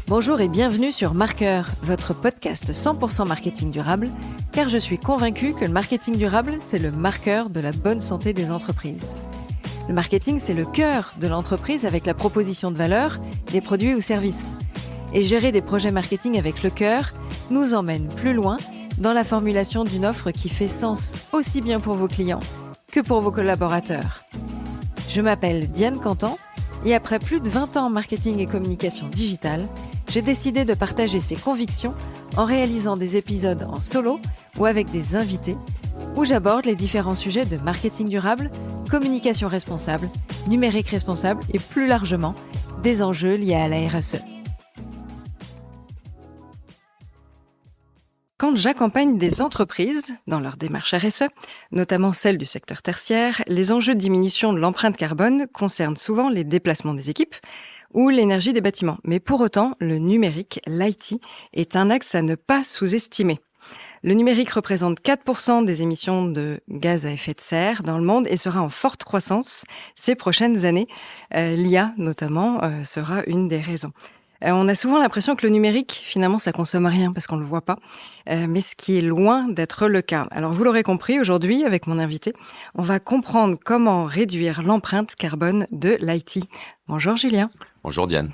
Bonjour et bienvenue sur Marqueur, votre podcast 100% marketing durable, car je suis convaincue que le marketing durable, c'est le marqueur de la bonne santé des entreprises. Le marketing, c'est le cœur de l'entreprise avec la proposition de valeur, des produits ou services. Et gérer des projets marketing avec le cœur nous emmène plus loin dans la formulation d'une offre qui fait sens aussi bien pour vos clients que pour vos collaborateurs. Je m'appelle Diane Cantan et après plus de 20 ans en marketing et communication digitale, j'ai décidé de partager ces convictions en réalisant des épisodes en solo ou avec des invités où j'aborde les différents sujets de marketing durable, communication responsable, numérique responsable et plus largement des enjeux liés à la RSE. Quand j'accompagne des entreprises dans leur démarche RSE, notamment celles du secteur tertiaire, les enjeux de diminution de l'empreinte carbone concernent souvent les déplacements des équipes ou l'énergie des bâtiments. Mais pour autant, le numérique, l'IT, est un axe à ne pas sous-estimer. Le numérique représente 4% des émissions de gaz à effet de serre dans le monde et sera en forte croissance ces prochaines années. L'IA, notamment, sera une des raisons. On a souvent l'impression que le numérique, finalement, ça consomme rien parce qu'on ne le voit pas, mais ce qui est loin d'être le cas. Alors, vous l'aurez compris, aujourd'hui, avec mon invité, on va comprendre comment réduire l'empreinte carbone de l'IT. Bonjour Julien. Bonjour Diane.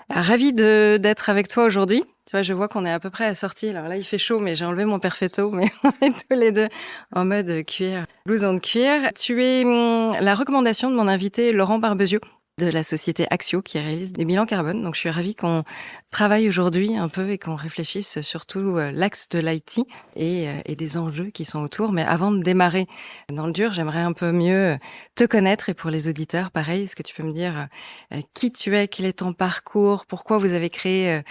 Ravi d'être avec toi aujourd'hui. Tu vois, je vois qu'on est à peu près assortis. Alors là, il fait chaud, mais j'ai enlevé mon perfetto, mais on est tous les deux en mode cuir, blouson de cuir. Tu es la recommandation de mon invité Laurent Barbezieux, de la société Axio qui réalise des bilans carbone. Donc, je suis ravie qu'on travaille aujourd'hui un peu et qu'on réfléchisse surtout l'axe de l'IT et des enjeux qui sont autour. Mais avant de démarrer dans le dur, j'aimerais un peu mieux te connaître. Et pour les auditeurs, pareil, est-ce que tu peux me dire qui tu es, quel est ton parcours, pourquoi vous avez créé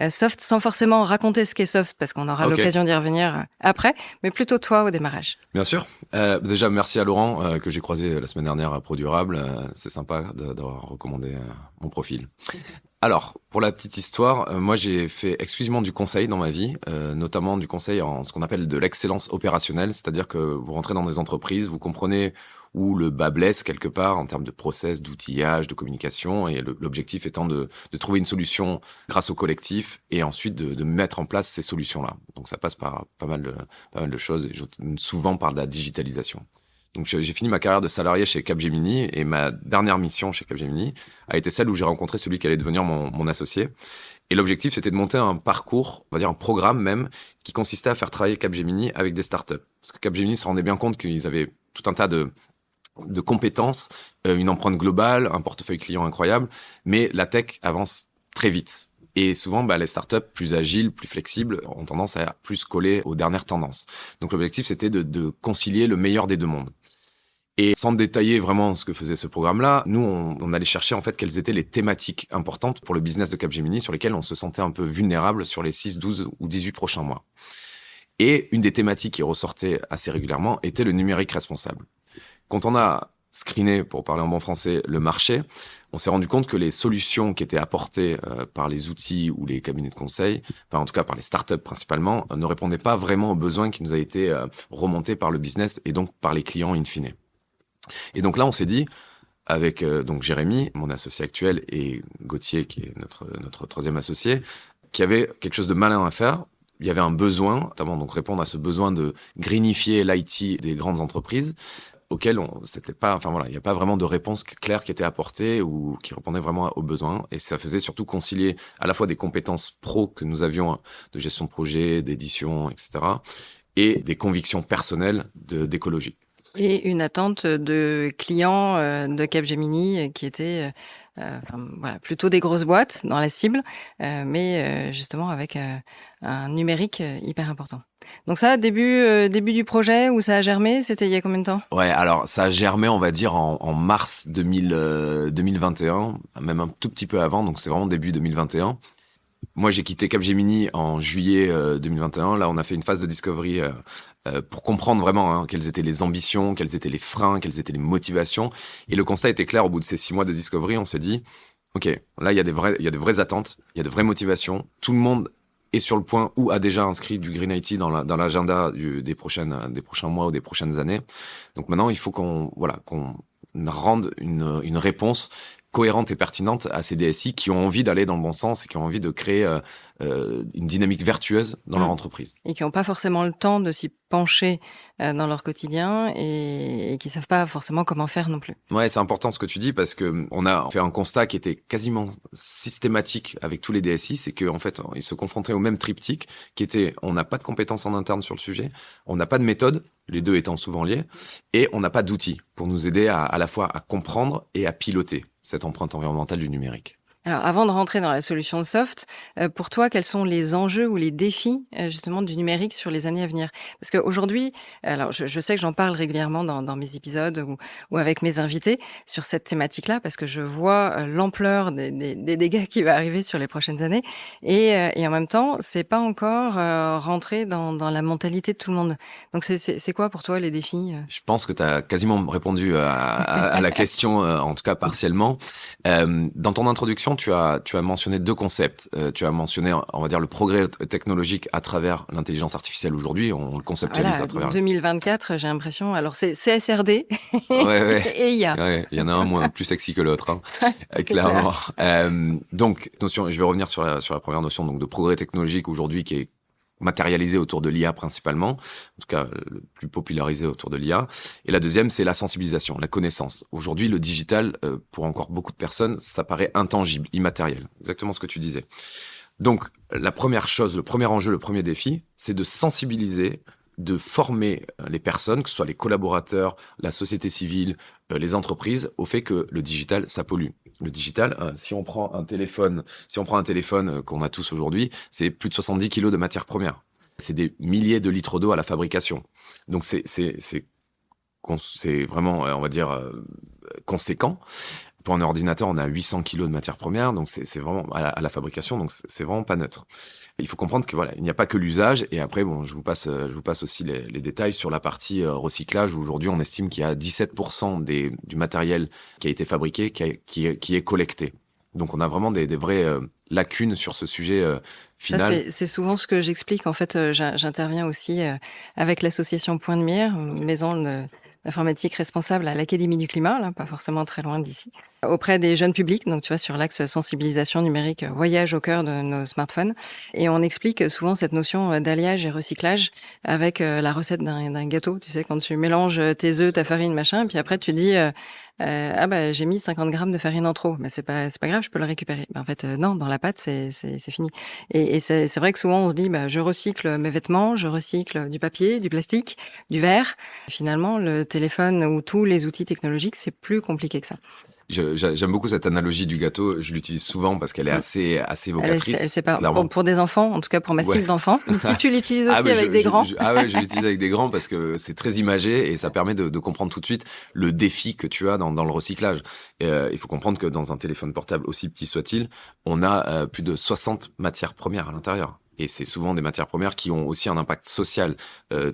Soft, sans forcément raconter ce qu'est Soft, parce qu'on aura l'occasion d'y revenir après, mais plutôt toi au démarrage. Bien sûr. Déjà, merci à Laurent que j'ai croisé la semaine dernière à ProDurable. C'est sympa d'avoir recommandé mon profil. Alors, pour la petite histoire, moi j'ai fait exclusivement du conseil dans ma vie, notamment du conseil en ce qu'on appelle de l'excellence opérationnelle, c'est-à-dire que vous rentrez dans des entreprises, vous comprenez où le bas blesse quelque part en termes de process, d'outillage, de communication, et l'objectif étant de trouver une solution grâce au collectif et ensuite de mettre en place ces solutions-là. Donc ça passe par pas mal de choses, et souvent par la digitalisation. Donc j'ai fini ma carrière de salarié chez Capgemini et ma dernière mission chez Capgemini a été celle où j'ai rencontré celui qui allait devenir mon associé. Et l'objectif, c'était de monter un parcours, on va dire un programme même, qui consistait à faire travailler Capgemini avec des startups. Parce que Capgemini se rendait bien compte qu'ils avaient tout un tas de compétences, une empreinte globale, un portefeuille client incroyable, mais la tech avance très vite. Et souvent, les startups plus agiles, plus flexibles, ont tendance à plus coller aux dernières tendances. Donc l'objectif, c'était de concilier le meilleur des deux mondes. Et sans détailler vraiment ce que faisait ce programme-là, nous, on allait chercher en fait quelles étaient les thématiques importantes pour le business de Capgemini sur lesquelles on se sentait un peu vulnérable sur les 6, 12 ou 18 prochains mois. Et une des thématiques qui ressortait assez régulièrement était le numérique responsable. Quand on a screené, pour parler en bon français, le marché, on s'est rendu compte que les solutions qui étaient apportées par les outils ou les cabinets de conseil, enfin en tout cas par les startups principalement, ne répondaient pas vraiment aux besoins qui nous a été remontés par le business et donc par les clients in fine. Et donc là, on s'est dit, avec donc Jérémy, mon associé actuel, et Gauthier, qui est notre troisième associé, qu'il y avait quelque chose de malin à faire. Il y avait un besoin, notamment donc répondre à ce besoin de greenifier l'IT des grandes entreprises, auquel c'était pas, enfin voilà, il n'y a pas vraiment de réponse claire qui était apportée ou qui répondait vraiment aux besoins. Et ça faisait surtout concilier à la fois des compétences pro que nous avions de gestion de projet, d'édition, etc., et des convictions personnelles d'écologie. Et une attente de clients de Capgemini qui étaient plutôt des grosses boîtes dans la cible, mais justement avec un numérique hyper important. Donc ça, début du projet où ça a germé, c'était il y a combien de temps ? Ouais, alors ça a germé, on va dire, en mars 2021, même un tout petit peu avant, donc c'est vraiment début 2021. Moi, j'ai quitté Capgemini en juillet 2021. Là, on a fait une phase de discovery pour comprendre vraiment quelles étaient les ambitions, quels étaient les freins, quelles étaient les motivations. Et le constat était clair au bout de ces 6 mois de discovery. On s'est dit, OK, là, il y a de vraies attentes, il y a de vraies motivations. Tout le monde est sur le point ou a déjà inscrit du Green IT dans l'agenda des prochains mois ou des prochaines années. Donc maintenant, il faut qu'on rende une réponse cohérente et pertinente à ces DSI qui ont envie d'aller dans le bon sens et qui ont envie de créer une dynamique vertueuse dans leur entreprise. Et qui n'ont pas forcément le temps de s'y pencher dans leur quotidien et qui savent pas forcément comment faire non plus. Ouais, c'est important ce que tu dis parce que on a fait un constat qui était quasiment systématique avec tous les DSI, c'est qu'en fait, ils se confrontaient au même triptyque qui était on n'a pas de compétences en interne sur le sujet, on n'a pas de méthode, les deux étant souvent liés, et on n'a pas d'outils pour nous aider à la fois à comprendre et à piloter cette empreinte environnementale du numérique. Alors, avant de rentrer dans la solution soft, pour toi, quels sont les enjeux ou les défis justement du numérique sur les années à venir? Parce qu'aujourd'hui, alors je sais que j'en parle régulièrement dans mes épisodes ou avec mes invités sur cette thématique-là, parce que je vois l'ampleur des dégâts qui va arriver sur les prochaines années, et en même temps, c'est pas encore rentré dans la mentalité de tout le monde. Donc c'est quoi pour toi les défis? Je pense que tu as quasiment répondu à la question, en tout cas partiellement. Dans ton introduction, tu as mentionné deux concepts. Tu as mentionné, on va dire, le progrès technologique à travers l'intelligence artificielle aujourd'hui. On le conceptualise Voilà, à travers... 2024, j'ai l'impression. Alors, c'est CSRD Ouais. et IA. Ouais, il y en a un moins plus sexy que l'autre, hein, C'est clairement. Donc, je vais revenir sur la première notion donc de progrès technologique aujourd'hui qui est matérialisé autour de l'IA principalement, en tout cas le plus popularisé autour de l'IA. Et la deuxième, c'est la sensibilisation, la connaissance. Aujourd'hui, le digital, pour encore beaucoup de personnes, ça paraît intangible, immatériel. Exactement ce que tu disais. Donc, la première chose, le premier enjeu, le premier défi, c'est de sensibiliser, de former les personnes, que ce soit les collaborateurs, la société civile, les entreprises, au fait que le digital, ça pollue. Le digital, si on prend un téléphone qu'on a tous aujourd'hui, c'est plus de 70 kilos de matières premières. C'est des milliers de litres d'eau à la fabrication. Donc c'est vraiment, on va dire, conséquent. Pour un ordinateur, on a 800 kilos de matières premières, donc c'est vraiment à la fabrication, donc c'est vraiment pas neutre. Il faut comprendre que voilà, il n'y a pas que l'usage. Et après, bon, je vous passe aussi les détails sur la partie recyclage. Où aujourd'hui, on estime qu'il y a 17% du matériel qui a été fabriqué qui est collecté. Donc, on a vraiment des vraies lacunes sur ce sujet final. Ça, c'est souvent ce que j'explique. En fait, j'interviens aussi avec l'association Point de Mire, maison d'informatique responsable à l'Académie du Climat, là, pas forcément très loin d'ici, auprès des jeunes publics, donc tu vois, sur l'axe sensibilisation numérique, voyage au cœur de nos smartphones. Et on explique souvent cette notion d'alliage et recyclage avec la recette d'un gâteau. Tu sais, quand tu mélanges tes œufs, ta farine, machin, puis après tu dis... ah bah j'ai mis 50 grammes de farine en trop, mais c'est pas grave, je peux le récupérer. En fait non, dans la pâte c'est fini. Et c'est vrai que souvent on se dit bah je recycle mes vêtements, je recycle du papier, du plastique, du verre. Finalement le téléphone ou tous les outils technologiques c'est plus compliqué que ça. J'aime beaucoup cette analogie du gâteau. Je l'utilise souvent parce qu'elle est assez évocatrice. C'est pas pour des enfants, en tout cas pour ma cible d'enfants. Mais si tu l'utilises aussi avec des grands. Je l'utilise avec des grands parce que c'est très imagé et ça permet de comprendre tout de suite le défi que tu as dans le recyclage. Il faut comprendre que dans un téléphone portable, aussi petit soit-il, on a plus de 60 matières premières à l'intérieur. Et c'est souvent des matières premières qui ont aussi un impact social.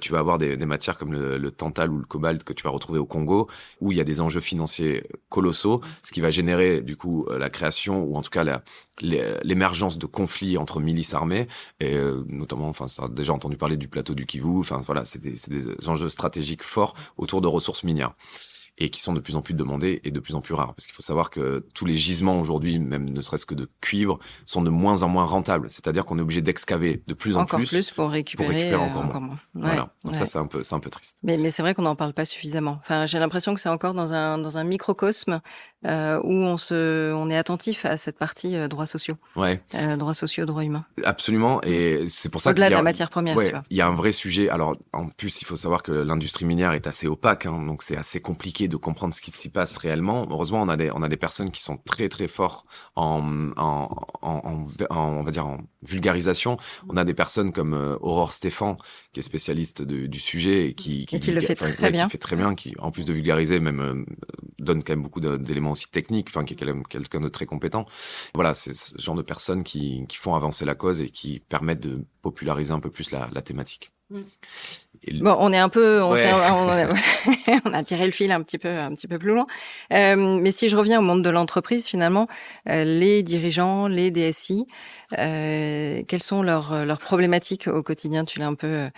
Tu vas avoir des matières comme le tantal ou le cobalt que tu vas retrouver au Congo, où il y a des enjeux financiers colossaux, ce qui va générer du coup la création ou en tout cas l'émergence de conflits entre milices armées, et notamment, enfin, tu as déjà entendu parler du plateau du Kivu. Enfin voilà, c'est des enjeux stratégiques forts autour de ressources minières, et qui sont de plus en plus demandés et de plus en plus rares. Parce qu'il faut savoir que tous les gisements aujourd'hui, même ne serait-ce que de cuivre, sont de moins en moins rentables. C'est-à-dire qu'on est obligé d'excaver de plus en plus pour récupérer encore moins. Ouais, voilà. Donc ça, c'est un peu triste. Mais c'est vrai qu'on n'en parle pas suffisamment. Enfin, j'ai l'impression que c'est encore dans un microcosme où on est attentif à cette partie droits sociaux. Ouais. Droits sociaux, droits humains. Absolument. Et c'est pour ça au-delà de la matière première, tu vois. Il y a un vrai sujet. Alors, en plus, il faut savoir que l'industrie minière est assez opaque, hein, donc c'est assez compliqué de comprendre ce qui s'y passe réellement. Heureusement, on a des personnes qui sont très très forts on va dire en vulgarisation. On a des personnes comme Aurore Stéphan, qui est spécialiste du sujet et qui le fait très bien. Qui fait très bien, qui en plus de vulgariser même donne quand même beaucoup d'éléments aussi techniques, enfin qui est quand même quelqu'un de très compétent. Voilà, c'est ce genre de personnes qui font avancer la cause et qui permettent de populariser un peu plus la thématique. Et Bon, on est un peu, Ouais. on a tiré le fil un petit peu plus loin. Mais si je reviens au monde de l'entreprise, finalement, les dirigeants, les DSI, quelles sont leurs problématiques au quotidien? Tu l'as un peu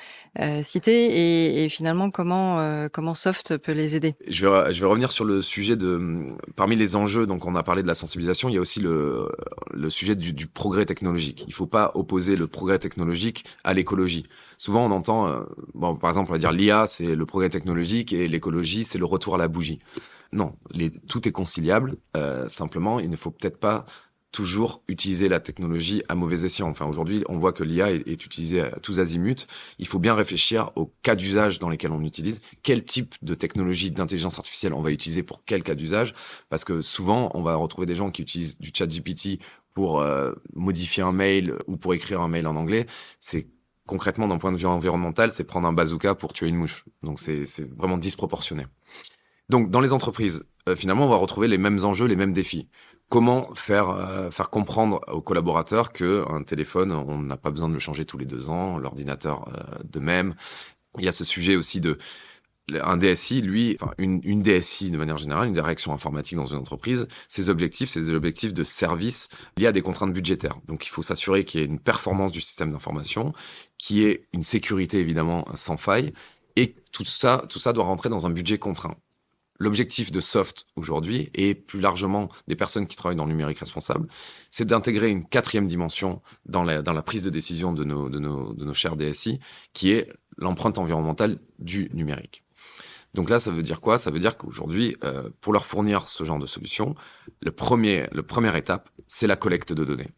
cité, et finalement, comment Soft peut les aider? Je vais revenir sur le sujet parmi les enjeux, donc on a parlé de la sensibilisation, il y a aussi le sujet du progrès technologique. Il faut pas opposer le progrès technologique à l'écologie. Souvent, on entend, bon, par exemple, on va dire l'IA, c'est le progrès technologique et l'écologie, c'est le retour à la bougie. Non, tout est conciliable. Simplement, il ne faut peut-être pas toujours utiliser la technologie à mauvais escient. Enfin, aujourd'hui, on voit que l'IA est utilisée à tous azimuts. Il faut bien réfléchir aux cas d'usage dans lesquels on l'utilise. Quel type de technologie d'intelligence artificielle on va utiliser pour quel cas d'usage? Parce que souvent, on va retrouver des gens qui utilisent du chat GPT pour modifier un mail ou pour écrire un mail en anglais. C'est concrètement, d'un point de vue environnemental, c'est prendre un bazooka pour tuer une mouche. Donc, c'est vraiment disproportionné. Donc, dans les entreprises, finalement, on va retrouver les mêmes enjeux, les mêmes défis. Comment faire comprendre aux collaborateurs qu'un téléphone, on n'a pas besoin de le changer tous les 2 ans, l'ordinateur de même. Il y a ce sujet aussi un DSI, lui, enfin une DSI de manière générale, une direction informatique dans une entreprise, ses objectifs, c'est des objectifs de service liés à des contraintes budgétaires. Donc il faut s'assurer qu'il y ait une performance du système d'information, qu'il y ait une sécurité évidemment sans faille, et tout ça doit rentrer dans un budget contraint. L'objectif de Soft aujourd'hui, et plus largement des personnes qui travaillent dans le numérique responsable, c'est d'intégrer une 4e dimension dans la prise de décision de nos chers DSI, qui est l'empreinte environnementale du numérique. Donc là, ça veut dire quoi? Ça veut dire qu'aujourd'hui, pour leur fournir ce genre de solution, la première étape, c'est la collecte de données.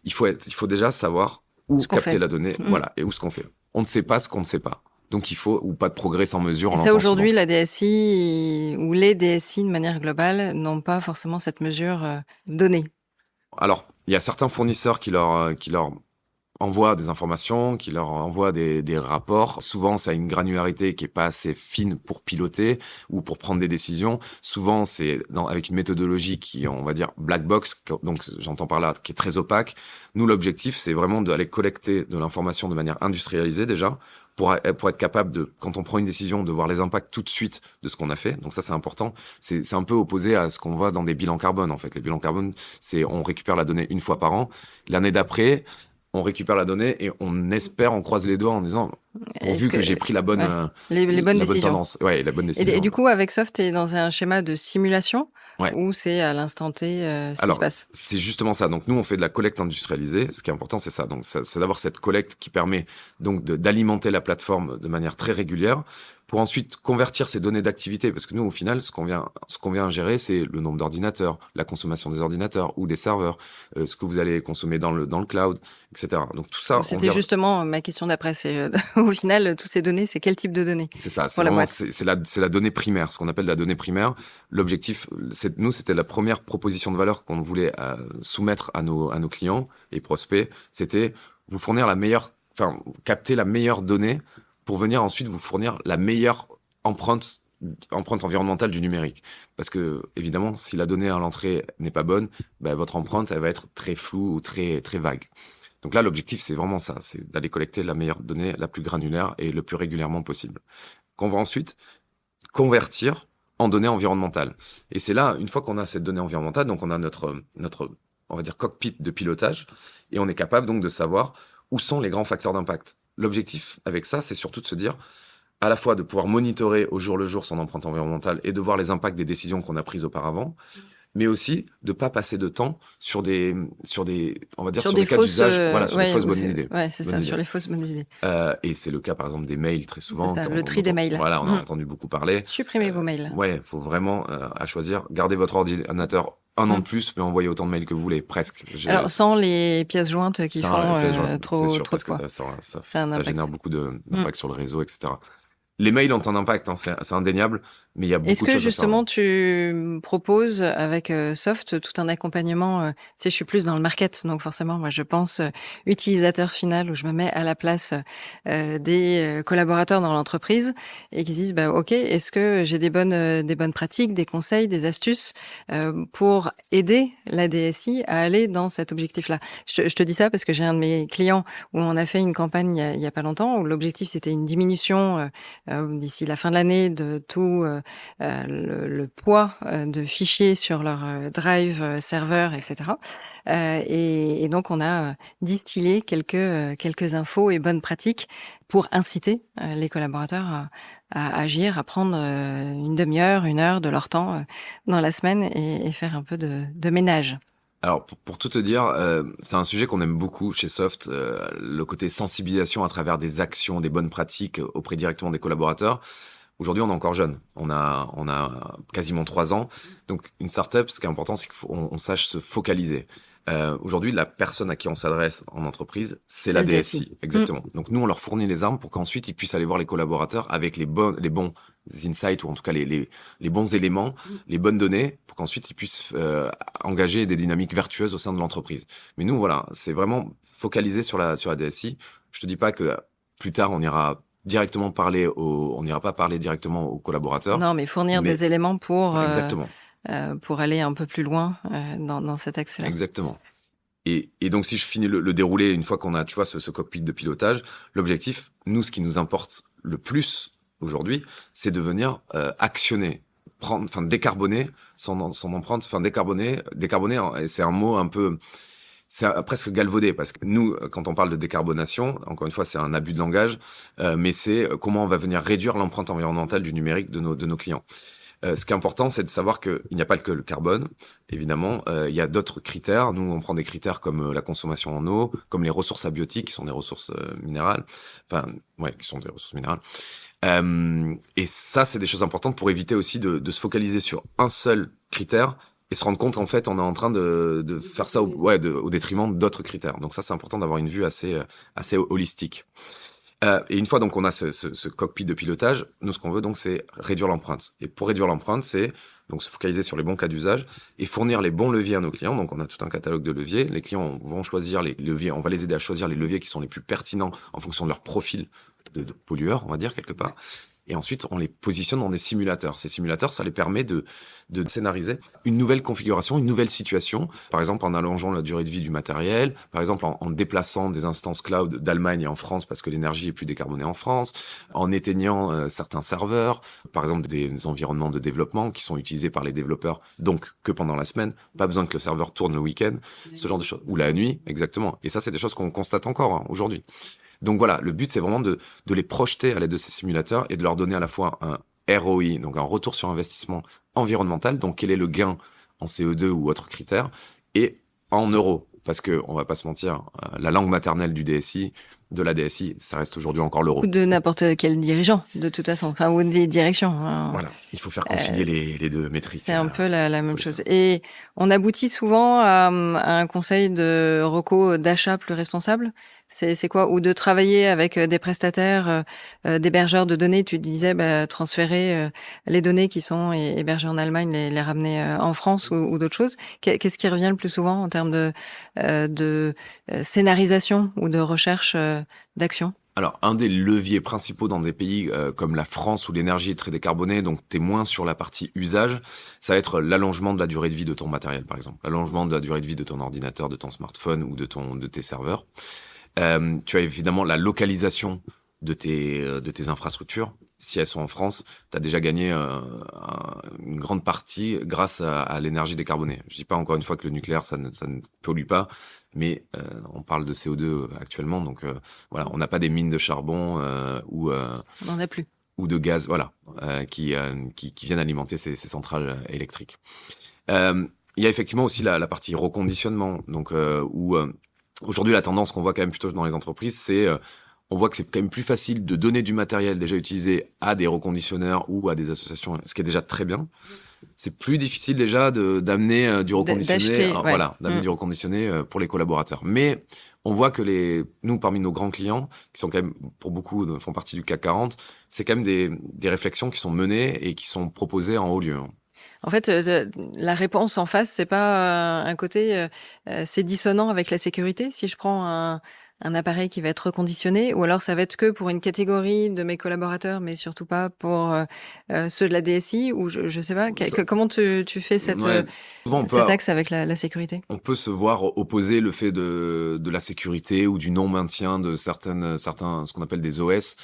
Il faut déjà savoir où capter la donnée, voilà, et où ce qu'on fait. On ne sait pas ce qu'on ne sait pas. Donc il faut, ou pas de progrès sans mesure. Et ça, aujourd'hui, la DSI ou les DSI de manière globale n'ont pas forcément cette mesure donnée. Alors, il y a certains fournisseurs qui leur envoient des informations, qui leur envoient des rapports. Souvent, ça a une granularité qui est pas assez fine pour piloter ou pour prendre des décisions. Souvent, c'est avec une méthodologie qui, on va dire, black box, donc j'entends par là, qui est très opaque. Nous, l'objectif, c'est vraiment d'aller collecter de l'information de manière industrialisée déjà, pour être capable de, quand on prend une décision, de voir les impacts tout de suite de ce qu'on a fait. Donc ça, c'est important. C'est un peu opposé à ce qu'on voit dans des bilans carbone, en fait. Les bilans carbone, c'est on récupère la donnée une fois par an. L'année d'après, on récupère la donnée et on espère, on croise les doigts en disant, pourvu que j'ai pris la bonne, les bonnes décisions. Tendance. Ouais, la bonne décision. Et du coup, avec Soft, tu es dans un schéma de simulation, ou c'est à l'instant T ce qui se passe? C'est justement ça. Donc nous, on fait de la collecte industrialisée. Ce qui est important, c'est ça. Donc c'est d'avoir cette collecte qui permet donc d'alimenter la plateforme de manière très régulière, pour ensuite convertir ces données d'activité, parce que nous, au final, ce qu'on vient gérer, c'est le nombre d'ordinateurs, la consommation des ordinateurs ou des serveurs, ce que vous allez consommer dans le cloud, etc. Donc tout ça. C'était justement ma question d'après. C'est au final, toutes ces données, c'est quel type de données? C'est ça. C'est la donnée primaire, ce qu'on appelle la donnée primaire. L'objectif, c'était la première proposition de valeur qu'on voulait soumettre à nos clients et prospects. C'était vous fournir capter la meilleure donnée pour venir ensuite vous fournir la meilleure empreinte environnementale du numérique. Parce que, évidemment, si la donnée à l'entrée n'est pas bonne, votre empreinte, elle va être très floue ou très, très vague. Donc là, l'objectif, c'est vraiment ça, c'est d'aller collecter la meilleure donnée, la plus granulaire et le plus régulièrement possible, qu'on va ensuite convertir en données environnementales. Et c'est là, une fois qu'on a cette donnée environnementale, donc on a notre, on va dire, cockpit de pilotage, et on est capable donc de savoir où sont les grands facteurs d'impact. L'objectif avec ça, c'est surtout de se dire, à la fois de pouvoir monitorer au jour le jour son empreinte environnementale et de voir les impacts des décisions qu'on a prises auparavant, mais aussi de pas passer de temps sur des on va dire sur des cas d'usage, sur les fausses bonnes idées. Ouais, c'est ça, sur les fausses bonnes idées. Et c'est le cas par exemple des mails très souvent. C'est ça, le tri des mails. Voilà, on a entendu beaucoup parler. Supprimez vos mails. Ouais, faut vraiment à choisir, gardez votre ordinateur un an de plus, mais envoyez autant de mails que vous voulez, presque. Alors sans les pièces jointes qui font trop de quoi. Ça génère beaucoup d'impact sur le réseau, etc. Les mails ont un impact, c'est indéniable. Mais il y a Est-ce beaucoup de que choses à faire. justement tu proposes avec, Soft tout un accompagnement, tu sais, je suis plus dans le market, donc forcément moi je pense, utilisateur final où je me mets à la place, des, collaborateurs dans l'entreprise et qui se disent: «Bah, OK, est-ce que j'ai des bonnes pratiques, des conseils, des astuces, pour aider la DSI à aller dans cet objectif-là?» Je te dis ça parce que j'ai un de mes clients où on a fait une campagne il y a pas longtemps où l'objectif c'était une diminution, d'ici la fin de l'année de tout, le poids, de fichiers sur leur, drive, serveur et cetera. Et donc on a, distillé quelques infos et bonnes pratiques pour inciter, les collaborateurs à agir, à prendre, 1/2 heure, 1 heure de leur temps, dans la semaine et faire un peu de ménage. Alors pour tout te dire, c'est un sujet qu'on aime beaucoup chez Soft, le côté sensibilisation à travers des actions, des bonnes pratiques auprès directement des collaborateurs. Aujourd'hui, on est encore jeune. On a quasiment 3 ans. Donc, une startup, ce qui est important, c'est qu'on sache se focaliser. Aujourd'hui, la personne à qui on s'adresse en entreprise, c'est C'est la le DSI. DSI. Exactement. Donc, nous, on leur fournit les armes pour qu'ensuite, ils puissent aller voir les collaborateurs avec les bons insights ou en tout cas les bons éléments, les bonnes données pour qu'ensuite, ils puissent engager des dynamiques vertueuses au sein de l'entreprise. Mais nous, voilà, c'est vraiment focalisé sur la DSI. Je te dis pas que plus tard, on n'ira pas parler directement aux collaborateurs, Non, mais fournir mais des éléments exactement, pour aller un peu plus loin, dans cet axe-là. exactement. Et donc, si je finis le déroulé, une fois qu'on a, tu vois, ce cockpit de pilotage, l'objectif, nous, ce qui nous importe le plus aujourd'hui, c'est de venir actionner, décarboner son empreinte, décarboner, et c'est un mot un peu, c'est presque galvaudé parce que nous, quand on parle de décarbonation, encore une fois, c'est un abus de langage, mais c'est comment on va venir réduire l'empreinte environnementale du numérique de nos clients. Ce qui est important, c'est de savoir qu'il n'y a pas que le carbone, évidemment. Il y a d'autres critères. Nous, on prend des critères comme la consommation en eau, comme les ressources abiotiques, qui sont des ressources minérales. Enfin, ouais, qui sont des ressources minérales. Et ça, c'est des choses importantes pour éviter aussi de se focaliser sur un seul critère et se rendre compte qu'en fait, on est en train de faire ça au détriment d'autres critères. Donc ça, c'est important d'avoir une vue assez holistique. Et une fois donc on a ce cockpit de pilotage, nous ce qu'on veut donc c'est réduire l'empreinte. Et pour réduire l'empreinte, c'est donc se focaliser sur les bons cas d'usage et fournir les bons leviers à nos clients. Donc on a tout un catalogue de leviers. Les clients vont choisir les leviers, on va les aider à choisir les leviers qui sont les plus pertinents en fonction de leur profil de pollueur, on va dire quelque part. Et ensuite, on les positionne dans des simulateurs. Ces simulateurs, ça les permet de scénariser une nouvelle configuration, une nouvelle situation. Par exemple, en allongeant la durée de vie du matériel. Par exemple, en déplaçant des instances cloud d'Allemagne et en France parce que l'énergie est plus décarbonée en France. En éteignant certains serveurs. Par exemple, des environnements de développement qui sont utilisés par les développeurs, donc que pendant la semaine. Pas besoin que le serveur tourne le week-end. Ce genre de choses. Ou la nuit, exactement. Et ça, c'est des choses qu'on constate encore aujourd'hui. Donc voilà, le but, c'est vraiment de les projeter à l'aide de ces simulateurs et de leur donner à la fois un ROI, donc un retour sur investissement environnemental, donc quel est le gain en CO2 ou autres critères, et en euros. Parce que, on va pas se mentir, la langue maternelle du DSI, de la DSI, ça reste aujourd'hui encore l'euro. Ou de n'importe quel dirigeant, de toute façon, enfin, ou des directions, hein. Voilà, il faut faire concilier les deux métriques. C'est un peu la même chose. Et on aboutit souvent à un conseil de reco d'achat plus responsable. C'est quoi? Ou de travailler avec des prestataires, d'hébergeurs de données. Tu disais, bah, transférer les données qui sont hébergées en Allemagne, les ramener en France ou d'autres choses. Qu'est-ce qui revient le plus souvent en termes de scénarisation ou de recherche d'action? Alors, un des leviers principaux dans des pays comme la France où l'énergie est très décarbonée, donc t'es moins sur la partie usage, ça va être l'allongement de la durée de vie de ton matériel, par exemple. L'allongement de la durée de vie de ton ordinateur, de ton smartphone ou de tes serveurs. Tu as évidemment la localisation de tes infrastructures. Si elles sont en France, tu as déjà gagné une grande partie grâce à l'énergie décarbonée. Je dis pas encore une fois que le nucléaire, ça ne pollue pas, mais on parle de CO2 actuellement, donc voilà, on n'a pas des mines de charbon On n'en a plus. ou de gaz, voilà, qui viennent alimenter ces centrales électriques. Il y a effectivement aussi la partie reconditionnement, donc où aujourd'hui la tendance qu'on voit quand même plutôt dans les entreprises, c'est on voit que c'est quand même plus facile de donner du matériel déjà utilisé à des reconditionneurs ou à des associations, ce qui est déjà très bien. c'est plus difficile déjà d'amener du reconditionné, d'acheter, ouais. voilà, d'amener du reconditionné pour les collaborateurs. Mais on voit que nous, parmi nos grands clients, qui sont quand même, pour beaucoup, font partie du CAC 40, c'est quand même des réflexions qui sont menées et qui sont proposées en haut lieu. En fait, la réponse en face, c'est pas un côté, c'est dissonant avec la sécurité. Si je prends un appareil qui va être reconditionné, ou alors ça va être que pour une catégorie de mes collaborateurs, mais surtout pas pour ceux de la DSI, ou je sais pas. Comment tu fais Ouais. Souvent, cet axe avec la sécurité? on peut se voir opposer le fait de la sécurité ou du non-maintien de certains, ce qu'on appelle des OS.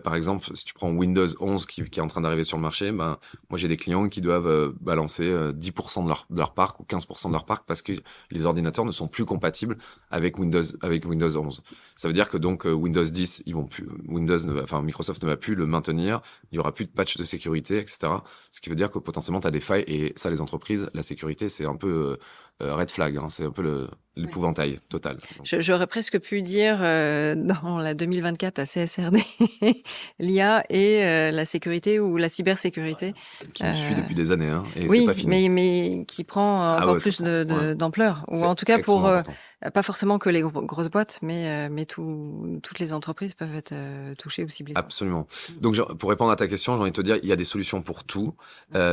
Par exemple, si tu prends Windows 11 qui est en train d'arriver sur le marché, ben, moi j'ai des clients qui doivent balancer 10% de leur parc ou 15% de leur parc parce que les ordinateurs ne sont plus compatibles avec Windows 11. Ça veut dire que donc Windows 10, Microsoft ne va plus le maintenir, il y aura plus de patch de sécurité, etc. Ce qui veut dire que potentiellement tu as des failles et ça, les entreprises, la sécurité, c'est un peu red flag, hein, c'est un peu l'épouvantail total. J'aurais presque pu dire dans la 2024 à CSRD, l'IA et la sécurité ou la cybersécurité. Qui me suit depuis des années, hein, et Oui, c'est pas fini. mais qui prend encore plus d'ampleur. Ou en tout cas pour, pas forcément que les grosses boîtes, mais toutes les entreprises peuvent être touchées ou ciblées. Absolument. Donc, pour répondre à ta question, j'ai envie de te dire, il y a des solutions pour tout.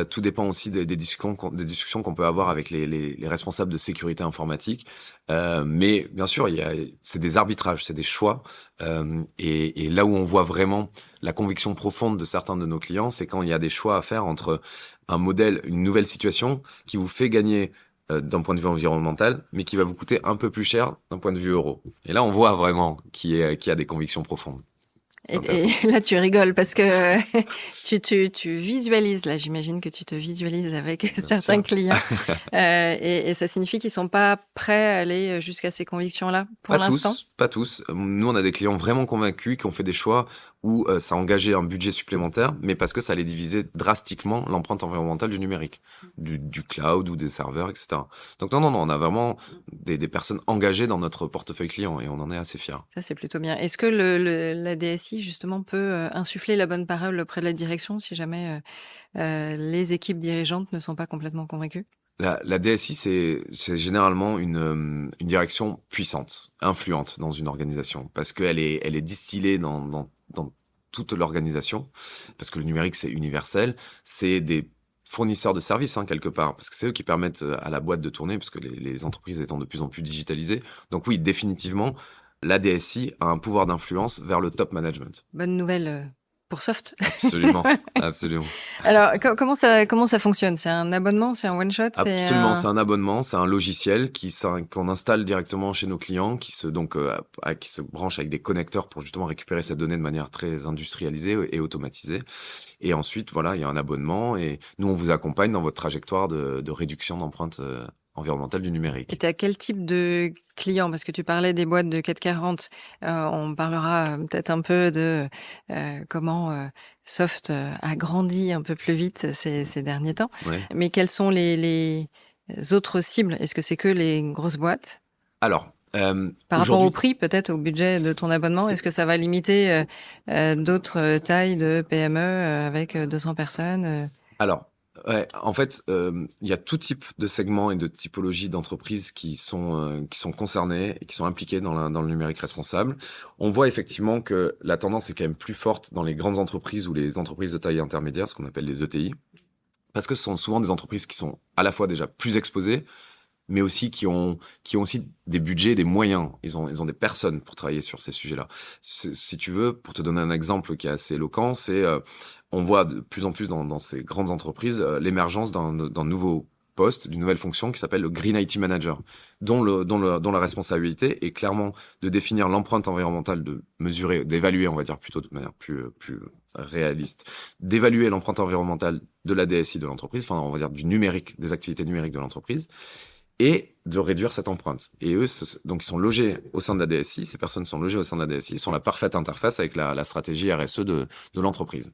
Tout dépend aussi des discussions qu'on peut avoir avec les responsables de sécurité informatique. Mais bien sûr, c'est des arbitrages, c'est des choix. Et là où on voit vraiment la conviction profonde de certains de nos clients, c'est quand il y a des choix à faire entre un modèle, une nouvelle situation qui vous fait gagner d'un point de vue environnemental, mais qui va vous coûter un peu plus cher d'un point de vue euro. Et là, on voit vraiment qui a des convictions profondes. Et là, tu rigoles parce que tu visualises, là, j'imagine que tu te visualises avec certains clients. Et ça signifie qu'ils sont pas prêts à aller jusqu'à ces convictions-là pour l'instant? Pas tous. Nous, on a des clients vraiment convaincus qui ont fait des choix où ça engageait un budget supplémentaire, mais parce que ça allait diviser drastiquement l'empreinte environnementale du numérique, du cloud ou des serveurs, etc. Donc non, on a vraiment des personnes engagées dans notre portefeuille client et on en est assez fiers. Ça, c'est plutôt bien. Est-ce que la DSI, justement, peut insuffler la bonne parole auprès de la direction si jamais les équipes dirigeantes ne sont pas complètement convaincues? La DSI, c'est généralement une direction puissante, influente dans une organisation, parce qu'elle est distillée dans toute l'organisation, parce que le numérique, c'est universel, c'est des fournisseurs de services, hein, quelque part, parce que c'est eux qui permettent à la boîte de tourner, parce que les entreprises étant de plus en plus digitalisées. Donc oui, définitivement, la DSI a un pouvoir d'influence vers le top management. Bonne nouvelle pour Soft. Absolument, absolument. Alors, comment ça fonctionne? C'est un abonnement? C'est un one-shot? Absolument, c'est un abonnement, c'est un logiciel qu'on installe directement chez nos clients, qui se branche avec des connecteurs pour justement récupérer cette donnée de manière très industrialisée et automatisée. Et ensuite, voilà, il y a un abonnement et nous, on vous accompagne dans votre trajectoire de réduction d'empreinte environnementale du numérique. Et tu as quel type de clients? Parce que tu parlais des boîtes de CAC 40. On parlera peut-être un peu de comment Soft a grandi un peu plus vite ces derniers temps. Ouais. Mais quelles sont les autres cibles? Est-ce que c'est que les grosses boîtes? Alors, par rapport au prix, peut-être au budget de ton abonnement, est-ce que ça va limiter d'autres tailles de PME avec 200 personnes? Alors, ouais, en fait, il y a tout type de segments et de typologies d'entreprises qui sont concernées et qui sont impliquées dans le numérique responsable. On voit effectivement que la tendance est quand même plus forte dans les grandes entreprises ou les entreprises de taille intermédiaire, ce qu'on appelle les ETI, parce que ce sont souvent des entreprises qui sont à la fois déjà plus exposées, mais aussi qui ont aussi des budgets, des moyens. Ils ont des personnes pour travailler sur ces sujets-là. Si tu veux, pour te donner un exemple qui est assez éloquent, c'est on voit de plus en plus dans ces grandes entreprises l'émergence d'un nouveau poste, d'une nouvelle fonction qui s'appelle le Green IT Manager, dont la responsabilité est clairement de définir l'empreinte environnementale, de mesurer, d'évaluer, on va dire plutôt de manière plus réaliste, d'évaluer l'empreinte environnementale de la DSI de l'entreprise, enfin on va dire du numérique, des activités numériques de l'entreprise, et de réduire cette empreinte. Et eux, donc ils sont logés au sein de la DSI, ces personnes sont logées au sein de la DSI, sont la parfaite interface avec la stratégie RSE de l'entreprise.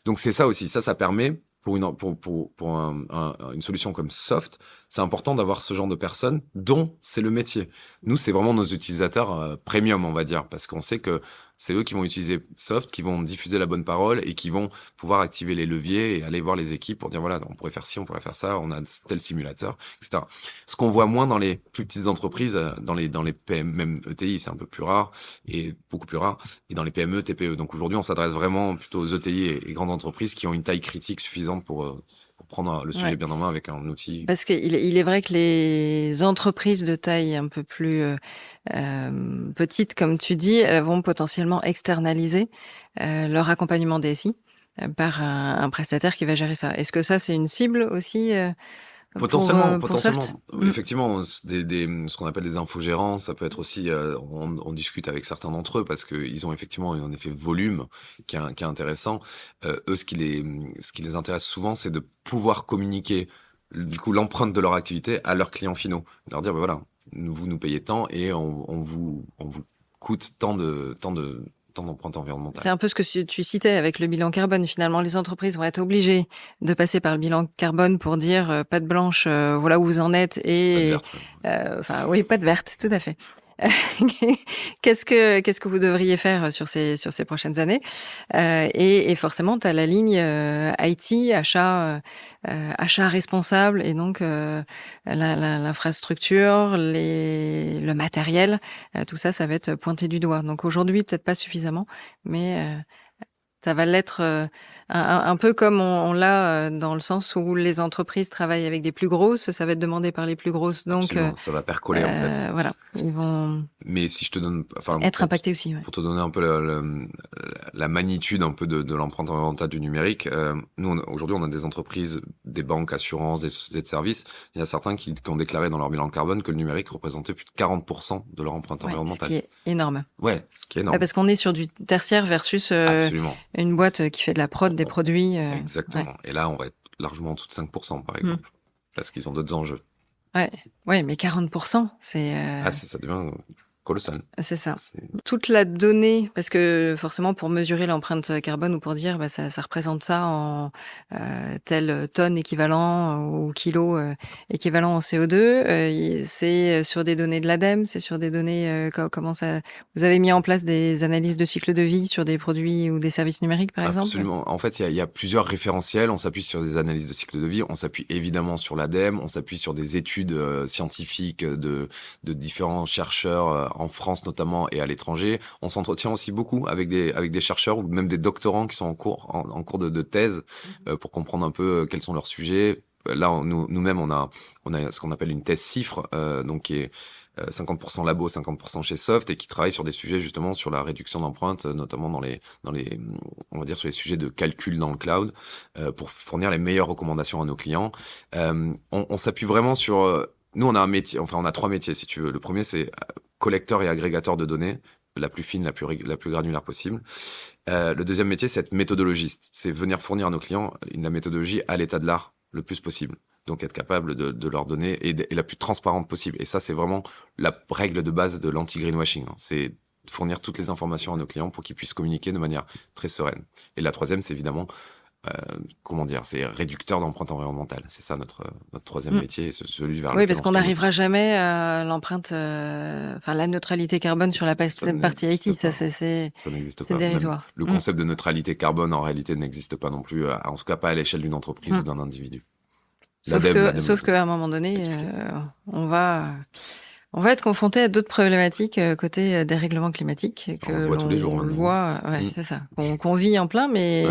Donc c'est ça aussi, ça permet, pour une solution comme Soft, c'est important d'avoir ce genre de personnes dont c'est le métier. Nous, c'est vraiment nos utilisateurs premium, on va dire, parce qu'on sait que C'est eux qui vont utiliser Soft, qui vont diffuser la bonne parole et qui vont pouvoir activer les leviers et aller voir les équipes pour dire voilà, on pourrait faire ci, on pourrait faire ça, on a tel simulateur, etc. Ce qu'on voit moins dans les plus petites entreprises, dans les PM, même ETI, c'est un peu plus rare et beaucoup plus rare, et dans les PME, TPE. Donc aujourd'hui, on s'adresse vraiment plutôt aux ETI et grandes entreprises qui ont une taille critique suffisante pour prendre le sujet bien en main avec un outil. Parce qu'il est vrai que les entreprises de taille un peu plus petites, comme tu dis, elles vont potentiellement externaliser leur accompagnement DSI par un prestataire qui va gérer ça. Est-ce que ça, c'est une cible aussi Potentiellement. Soft Effectivement, ce qu'on appelle des infogérants, ça peut être aussi, on discute avec certains d'entre eux parce qu'ils ont effectivement un effet volume qui est intéressant. Eux, ce qui les intéresse souvent, c'est de pouvoir communiquer, du coup, l'empreinte de leur activité à leurs clients finaux. Leur dire, ben voilà, vous nous payez tant et on vous coûte tant d'empreinte environnementale. C'est un peu ce que tu citais avec le bilan carbone. Finalement, les entreprises vont être obligées de passer par le bilan carbone pour dire patte blanche, voilà où vous en êtes. Et oui, patte verte, tout à fait. Qu'est-ce que vous devriez faire sur ces prochaines années et forcément, tu as la ligne IT, achat responsable et donc l'infrastructure, le matériel, tout ça va être pointé du doigt. Donc aujourd'hui, peut-être pas suffisamment, mais ça va l'être un peu comme on l'a dans le sens où les entreprises travaillent avec des plus grosses, ça va être demandé par les plus grosses. Donc, ça va percoler en fait. Voilà, ils vont Mais si je te donne, être impactés aussi. Ouais. Pour te donner un peu la magnitude un peu de l'empreinte environnementale du numérique, nous aujourd'hui on a des entreprises, des banques, assurances, des sociétés de services. Il y a certains qui ont déclaré dans leur bilan carbone que le numérique représentait plus de 40% de leur empreinte environnementale. Ce qui est énorme. Ouais, ce qui est énorme. Parce qu'on est sur du tertiaire versus une boîte qui fait de la prod des produits. Exactement. Ouais. Et là, on va être largement en dessous de 5%, par exemple, parce qu'ils ont d'autres enjeux. Ouais, mais 40%, c'est... ça devient colossal. C'est ça. Toute la donnée, parce que forcément, pour mesurer l'empreinte carbone ou pour dire, ça représente ça en telle tonne équivalent ou kilo équivalent en CO2. C'est sur des données de l'ADEME, c'est sur des données... comment ça... Vous avez mis en place des analyses de cycle de vie sur des produits ou des services numériques, par exemple ? Absolument. En fait, il y a plusieurs référentiels. On s'appuie sur des analyses de cycle de vie. On s'appuie évidemment sur l'ADEME. On s'appuie sur des études scientifiques de différents chercheurs en France notamment et à l'étranger. On s'entretient aussi beaucoup avec des chercheurs ou même des doctorants qui sont en cours de thèse pour comprendre un peu quels sont leurs sujets. Là, nous-mêmes, on a ce qu'on appelle une thèse CIFRE, donc qui est 50% labo, 50% chez Soft, et qui travaille sur des sujets justement sur la réduction d'empreintes, notamment dans les, on va dire sur les sujets de calcul dans le cloud, pour fournir les meilleures recommandations à nos clients. On s'appuie vraiment sur, nous on a un métier, enfin on a 3 métiers si tu veux. Le premier c'est collecteur et agrégateur de données, la plus fine, la plus granulaire possible. Le deuxième métier c'est être méthodologiste, c'est venir fournir à nos clients la méthodologie à l'état de l'art le plus possible. Donc être capable de leur donner et la plus transparente possible. Et ça, c'est vraiment la règle de base de l'anti-greenwashing. C'est fournir toutes les informations à nos clients pour qu'ils puissent communiquer de manière très sereine. Et la troisième, c'est évidemment, c'est réducteur d'empreinte environnementale. C'est ça notre troisième métier, celui vers lequel Oui, parce qu'on n'arrivera jamais à l'empreinte, la neutralité carbone sur la partie IT. Ça n'existe pas. C'est dérisoire. Même le concept de neutralité carbone, en réalité, n'existe pas non plus, en tout cas pas à l'échelle d'une entreprise ou d'un individu. Sauf qu'à un moment donné, on va être confronté à d'autres problématiques côté dérèglement climatique que on le voit tous les jours. On le voit, c'est ça, qu'on vit en plein, mais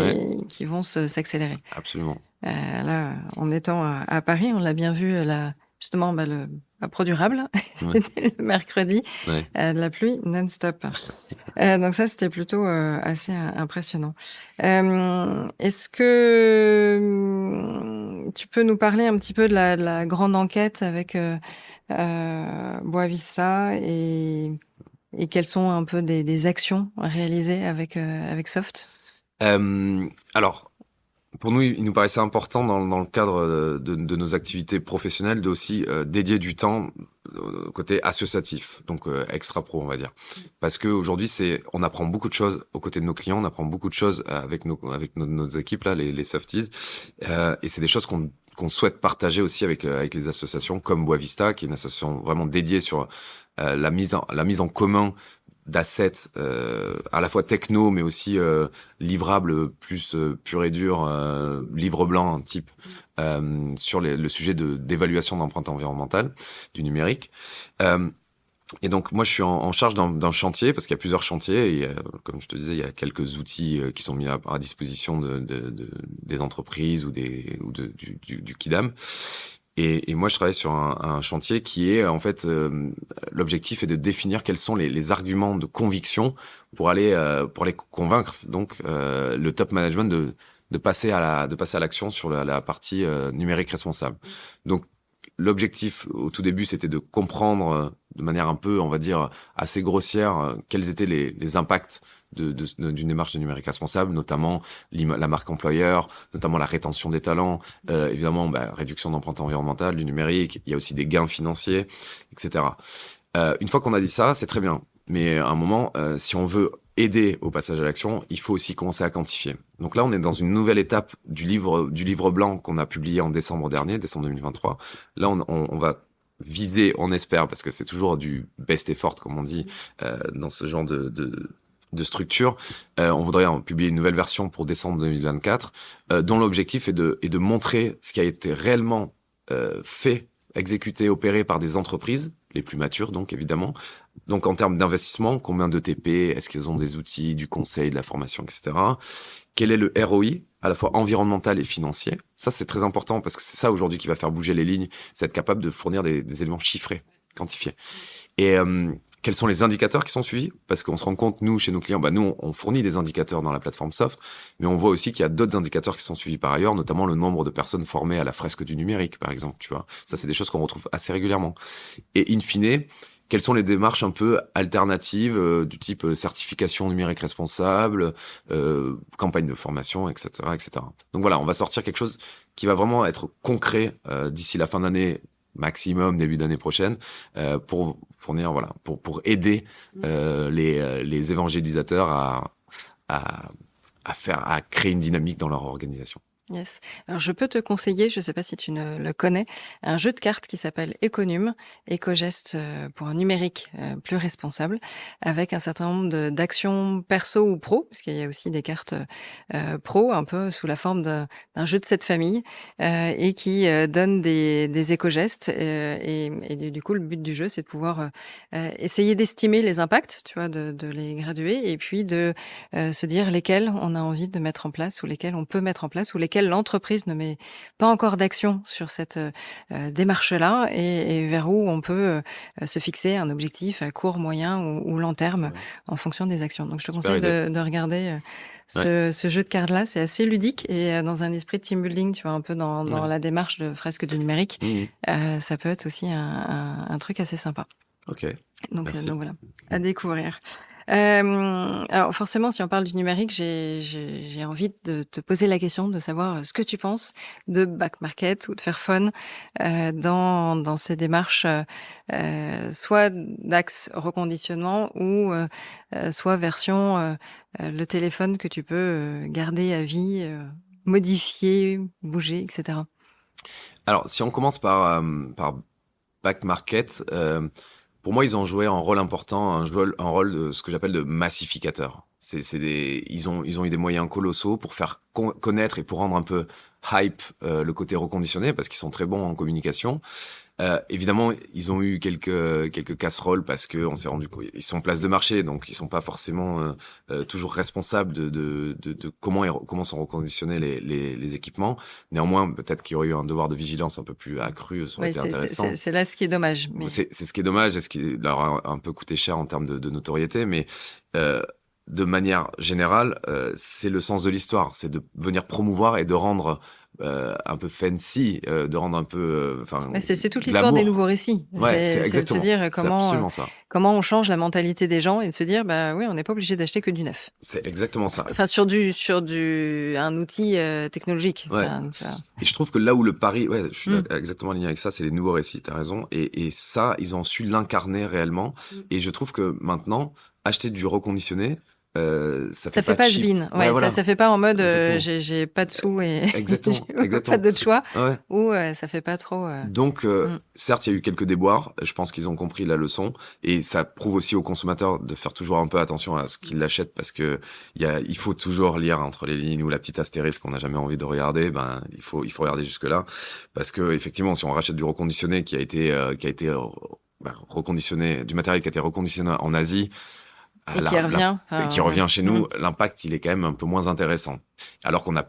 qui vont s'accélérer. Absolument. Là, en étant à Paris, on l'a bien vu justement à Produrable, c'était le mercredi, de la pluie non-stop. Donc ça, c'était plutôt assez impressionnant. Est-ce que tu peux nous parler un petit peu de la grande enquête avec Boavista et quelles sont un peu des actions réalisées avec Soft ? Alors, pour nous, il nous paraissait important dans le cadre de nos activités professionnelles de aussi dédier du temps côté associatif, donc extra pro, on va dire, parce que aujourd'hui on apprend beaucoup de choses aux côtés de nos clients, on apprend beaucoup de choses avec nos équipes là, les softies, et c'est des choses qu'on souhaite partager aussi avec les associations comme Boavista, qui est une association vraiment dédiée sur la mise en commun d'assets à la fois techno mais aussi livrables plus pur et dur, livre blanc type sur le sujet d'évaluation d'empreinte environnementale du numérique. Et donc moi je suis en charge d'un chantier parce qu'il y a plusieurs chantiers et comme je te disais il y a quelques outils qui sont mis à disposition des entreprises ou du Kidam. Et moi, je travaille sur un chantier qui est, en fait, l'objectif est de définir quels sont les arguments de conviction pour aller convaincre, donc, le top management de passer à l'action sur la partie numérique responsable. Donc, l'objectif au tout début, c'était de comprendre de manière un peu, on va dire, assez grossière, quels étaient les impacts d'une démarche de numérique responsable, notamment la marque employeur, notamment la rétention des talents, évidemment, réduction d'empreinte environnementale du numérique, il y a aussi des gains financiers, etc. Une fois qu'on a dit ça, c'est très bien. Mais à un moment, si on veut aider au passage à l'action, il faut aussi commencer à quantifier. Donc là, on est dans une nouvelle étape du livre blanc qu'on a publié en décembre dernier, décembre 2023. Là, on va viser, on espère, parce que c'est toujours du best effort, comme on dit, dans ce genre de structure. On voudrait publier une nouvelle version pour décembre 2024, dont l'objectif est de montrer ce qui a été réellement fait, exécuté, opéré par des entreprises, les plus matures donc évidemment. Donc en termes d'investissement, combien de TP, est-ce qu'ils ont des outils, du conseil, de la formation, etc. Quel est le ROI, à la fois environnemental et financier. Ça, c'est très important parce que c'est ça aujourd'hui qui va faire bouger les lignes, c'est être capable de fournir des éléments chiffrés, quantifiés. Et quels sont les indicateurs qui sont suivis? Parce qu'on se rend compte, nous, chez nos clients, nous, on fournit des indicateurs dans la plateforme Soft, mais on voit aussi qu'il y a d'autres indicateurs qui sont suivis par ailleurs, notamment le nombre de personnes formées à la fresque du numérique, par exemple, tu vois. Ça, c'est des choses qu'on retrouve assez régulièrement. Et in fine, quelles sont les démarches un peu alternatives du type certification numérique responsable, campagne de formation, etc., etc. Donc voilà, on va sortir quelque chose qui va vraiment être concret d'ici la fin d'année, maximum début d'année prochaine, pour fournir, voilà, pour aider les évangélisateurs à créer une dynamique dans leur organisation. Yes. Alors, je peux te conseiller, je ne sais pas si tu le connais, un jeu de cartes qui s'appelle Econum, Éco-Geste pour un numérique plus responsable, avec un certain nombre d'actions perso ou pro, parce qu'il y a aussi des cartes pro, un peu sous la forme d'un jeu de cette famille, et qui donne des éco-gestes. Et du coup, le but du jeu, c'est de pouvoir essayer d'estimer les impacts, tu vois, de les graduer, et puis de se dire lesquels on a envie de mettre en place, ou lesquels on peut mettre en place, ou lesquels l'entreprise ne met pas encore d'action sur cette démarche-là, et vers où on peut se fixer un objectif à court, moyen ou long terme en fonction des actions. Donc, je te conseille de regarder ce jeu de cartes-là. C'est assez ludique et dans un esprit de team building, tu vois, un peu dans la démarche de fresque du numérique. Ça peut être aussi un truc assez sympa. Ok. Donc voilà, à découvrir. Alors forcément, si on parle du numérique, j'ai envie de te poser la question de savoir ce que tu penses de back market ou de Fairphone dans ces démarches, soit d'axe reconditionnement ou soit version le téléphone que tu peux garder à vie, modifier, bouger, etc. Alors, si on commence par back market, pour moi, ils ont joué un rôle important, un rôle de ce que j'appelle de massificateur. Ils ont eu des moyens colossaux pour faire connaître et pour rendre un peu hype le côté reconditionné, parce qu'ils sont très bons en communication. Évidemment, ils ont eu quelques casseroles parce que on s'est rendu compte, ils sont en place de marché, donc ils sont pas forcément toujours responsables de comment sont reconditionnés les équipements. Néanmoins, peut-être qu'il y aurait eu un devoir de vigilance un peu plus accru, ça aurait été intéressant. C'est là ce qui est dommage. Mais... C'est ce qui est dommage, et ce qui leur a un peu coûté cher en termes de notoriété, mais de manière générale, c'est le sens de l'histoire, c'est de venir promouvoir et de rendre un peu fancy, de rendre un peu... c'est toute l'histoire des nouveaux récits. C'est de se dire comment on change la mentalité des gens et de se dire, on n'est pas obligé d'acheter que du neuf. C'est exactement ça. Enfin, sur un outil technologique. Ouais. Et je trouve que là où le pari... Ouais, je suis exactement aligné avec ça, c'est les nouveaux récits, t'as raison. Et ça, ils ont su l'incarner réellement. Et je trouve que maintenant, acheter du reconditionné, ça Ça fait fait pas pas cheap. has-been. Ouais, Ouais, voilà, ça fait pas en mode exactement. j'ai pas de sous et Exactement, j'ai pas exactement. d'autre choix, Ouais. ou ça fait pas trop. Donc, Mm. certes, il y a eu quelques déboires. Je pense qu'ils ont compris la leçon. Et ça prouve aussi aux consommateurs de faire toujours un peu attention à ce qu'ils achètent parce que il faut toujours lire entre les lignes ou la petite astérisque qu'on n'a jamais envie de regarder. Ben, il faut regarder jusque-là. Parce que, effectivement, si on rachète du reconditionné qui a été reconditionné, du matériel qui a été reconditionné en Asie, Et qui revient. qui Enfin, revient chez nous, l'impact, il est quand même un peu moins intéressant. Alors qu'on a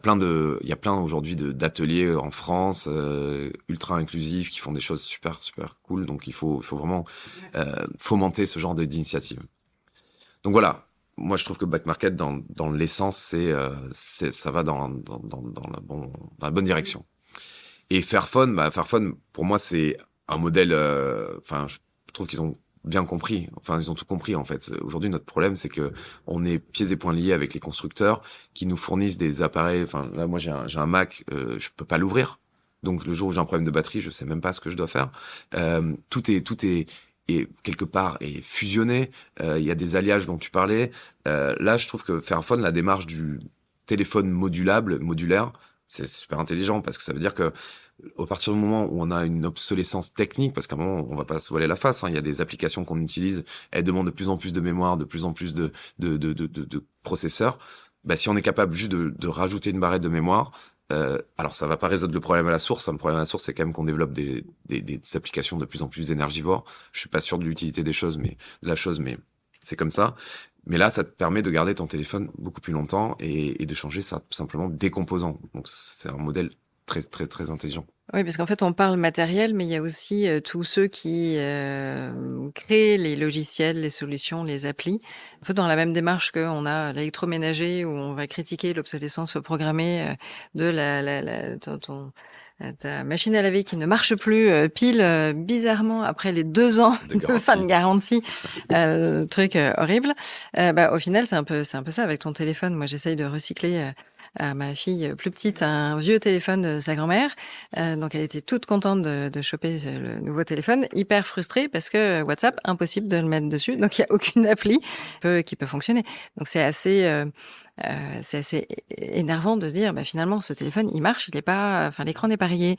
il y a plein aujourd'hui d'ateliers en France, ultra inclusifs, qui font des choses super, super cool. Donc, il faut vraiment fomenter ce genre d'initiative. Donc voilà. Moi, je trouve que Back Market, dans l'essence, ça va dans la bonne direction. Et Fairphone, Fairphone, pour moi, c'est un modèle. Enfin, je trouve qu'ils ont bien compris. Enfin, ils ont tout compris en fait. Aujourd'hui, notre problème, c'est que on est pieds et poings liés avec les constructeurs qui nous fournissent des appareils. Enfin, là, moi, j'ai un Mac, je peux pas l'ouvrir. Donc, le jour où j'ai un problème de batterie, je sais même pas ce que je dois faire. Tout est et quelque part est fusionné. Il y a des alliages dont tu parlais. Là, je trouve que Fairphone, la démarche du téléphone modulaire, c'est super intelligent parce que ça veut dire que au partir du moment où on a une obsolescence technique, parce qu'à un moment, on va pas se voiler la face, hein, il y a des applications qu'on utilise, elles demandent de plus en plus de mémoire, de plus en plus de processeurs. Bah, si on est capable juste de rajouter une barrette de mémoire, alors ça va pas résoudre le problème à la source. Hein. Le problème à la source, c'est quand même qu'on développe des applications de plus en plus énergivores. Je suis pas sûr de l'utilité des choses, mais c'est comme ça. Mais là, ça te permet de garder ton téléphone beaucoup plus longtemps et de changer ça simplement des composants. Donc c'est un modèle très, très, très intelligent. Oui, parce qu'en fait, on parle matériel, mais il y a aussi tous ceux qui créent les logiciels, les solutions, les applis. Un peu dans la même démarche qu'on a l'électroménager, où on va critiquer l'obsolescence programmée de ta machine à laver qui ne marche plus pile bizarrement après les 2 ans De de fin de garantie. garantie, truc horrible. Au final, c'est un peu ça avec ton téléphone. Moi, j'essaye de recycler à ma fille plus petite un vieux téléphone de sa grand-mère. Donc elle était toute contente de choper le nouveau téléphone, hyper frustrée parce que WhatsApp, impossible de le mettre dessus. Donc il y a aucune appli qui peut fonctionner. Donc c'est assez énervant de se dire, bah, finalement, ce téléphone, il marche, il est pas, enfin, l'écran n'est pas rayé,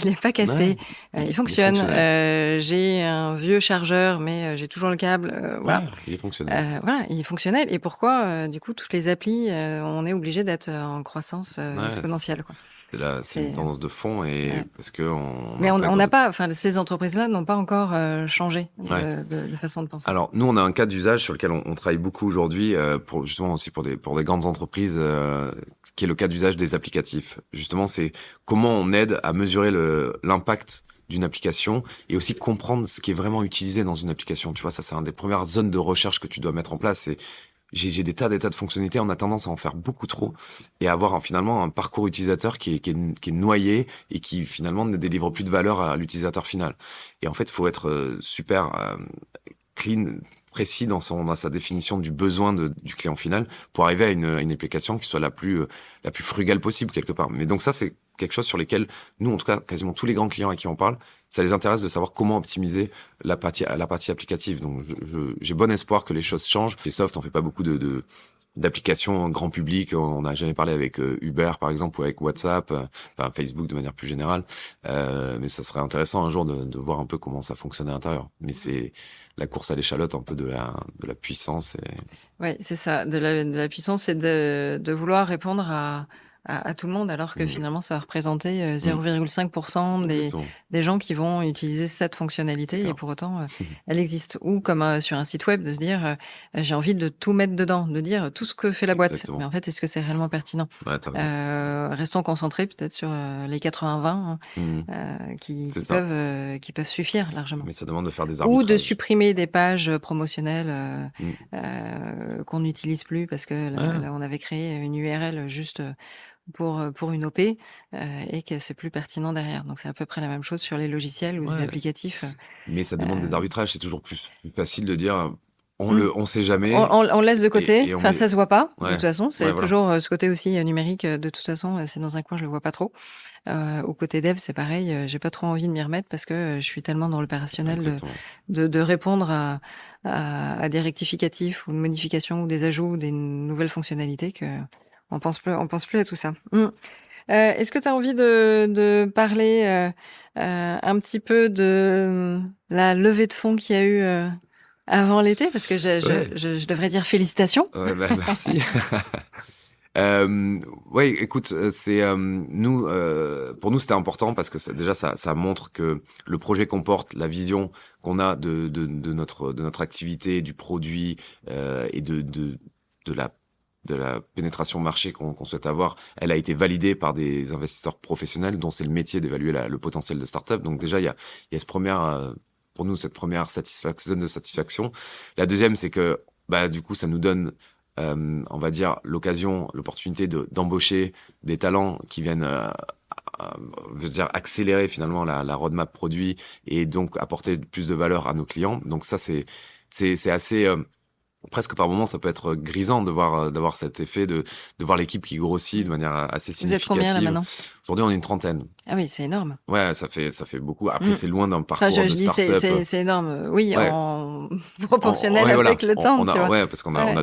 il est pas cassé, Ouais, il il est fonctionne. fonctionnel. J'ai un vieux chargeur, mais j'ai toujours le câble. Voilà. Ouais, il est fonctionnel. Voilà, il est fonctionnel. Et pourquoi, du coup, toutes les applis, on est obligé d'être en croissance Ouais, exponentielle, quoi. c'est une C'est, tendance de fond et ouais. parce que on Mais on intègre n'a de... pas, enfin, ces entreprises-là n'ont pas encore changé Ouais. de façon de penser. Alors, nous, on a un cas d'usage sur lequel on travaille beaucoup aujourd'hui, pour justement aussi pour des grandes entreprises, qui est le cas d'usage des applicatifs. Justement, c'est comment on aide à mesurer l'impact d'une application et aussi comprendre ce qui est vraiment utilisé dans une application. Tu vois, ça, c'est une des premières zones de recherche que tu dois mettre en place. C'est j'ai des tas de fonctionnalités, on a tendance à en faire beaucoup trop et à avoir finalement un parcours utilisateur qui est noyé et qui finalement ne délivre plus de valeur à l'utilisateur final. Et en fait, il faut être super clean, précis dans sa définition du besoin du client final pour arriver à une application qui soit la plus frugale possible quelque part. Mais donc ça, c'est quelque chose sur lesquels nous, en tout cas, quasiment tous les grands clients à qui on parle, ça les intéresse de savoir comment optimiser la partie applicative. Donc j'ai bon espoir que les choses changent. Les soft, on fait pas beaucoup d'applications grand public. On n'a jamais parlé avec Uber, par exemple, ou avec WhatsApp, enfin Facebook de manière plus générale. Mais ça serait intéressant un jour de voir un peu comment ça fonctionne à l'intérieur. Mais c'est la course à l'échalote un peu de la puissance. Ouais, c'est ça, de la puissance et de vouloir répondre à tout le monde, alors que Mm, finalement, ça va représenter mm, 0,5% exactement. des gens qui vont utiliser cette C'est fonctionnalité, et clair. pour autant, elle existe. Ou comme sur un site web, de se dire, j'ai envie de tout mettre dedans, de dire tout ce que fait la boîte. Mais Exactement. en fait, est-ce que c'est réellement pertinent? Ouais, t'as raison. Restons concentrés peut-être sur les 80-20 Mm, qui c'est ça. qui peuvent suffire largement. Mais ça demande de faire des Ou de arbitrages. supprimer des pages promotionnelles Mm. qu'on n'utilise plus parce que Ouais. là, on avait créé une URL juste pour une OP et que c'est plus pertinent derrière. Donc c'est à peu près la même chose sur les logiciels ou les Ouais. applicatifs. Mais ça demande des Euh, arbitrages. C'est toujours plus facile de dire, On sait jamais. On laisse de côté. Et on Enfin, est- ça se voit pas. De Ouais. toute façon, c'est Ouais, voilà. toujours ce côté aussi numérique. De toute façon, c'est dans un coin, je le vois pas trop. Au côté dev, c'est pareil. J'ai pas trop envie de m'y remettre parce que je suis tellement dans l'opérationnel Exactement. de répondre à des rectificatifs ou de modifications ou des ajouts ou des nouvelles fonctionnalités que on pense plus à tout ça. Est-ce que tu as envie de parler un petit peu de la levée de fonds qu'il y a eu avant l'été? Parce que Ouais. je devrais dire félicitations. Ouais, bah, merci. Ouais, écoute, c'est nous, pour nous, c'était important parce que déjà, ça montre que le projet qu'on porte, la vision qu'on a de notre activité, du produit et de la pénétration marché qu'on souhaite avoir, elle a été validée par des investisseurs professionnels dont c'est le métier d'évaluer le potentiel de start-up. Donc déjà, il y a pour nous, cette première zone de satisfaction. La deuxième, c'est que bah, du coup, ça nous donne on va dire, l'opportunité d'embaucher des talents qui viennent veut dire accélérer finalement la roadmap produit et donc apporter plus de valeur à nos clients. Donc ça, c'est assez... presque par moments, ça peut être grisant d'avoir cet effet de voir l'équipe qui grossit de manière assez Vous êtes combien là significative. maintenant? Aujourd'hui, on est une trentaine. Ah oui, c'est énorme. Ouais, ça fait beaucoup. Après, c'est loin d'un Enfin, parcours de je dis start-up. c'est énorme. Oui, Ouais. en proportionnel Ouais, voilà. avec le temps, tu vois. Ouais, parce qu'on a, Ouais. on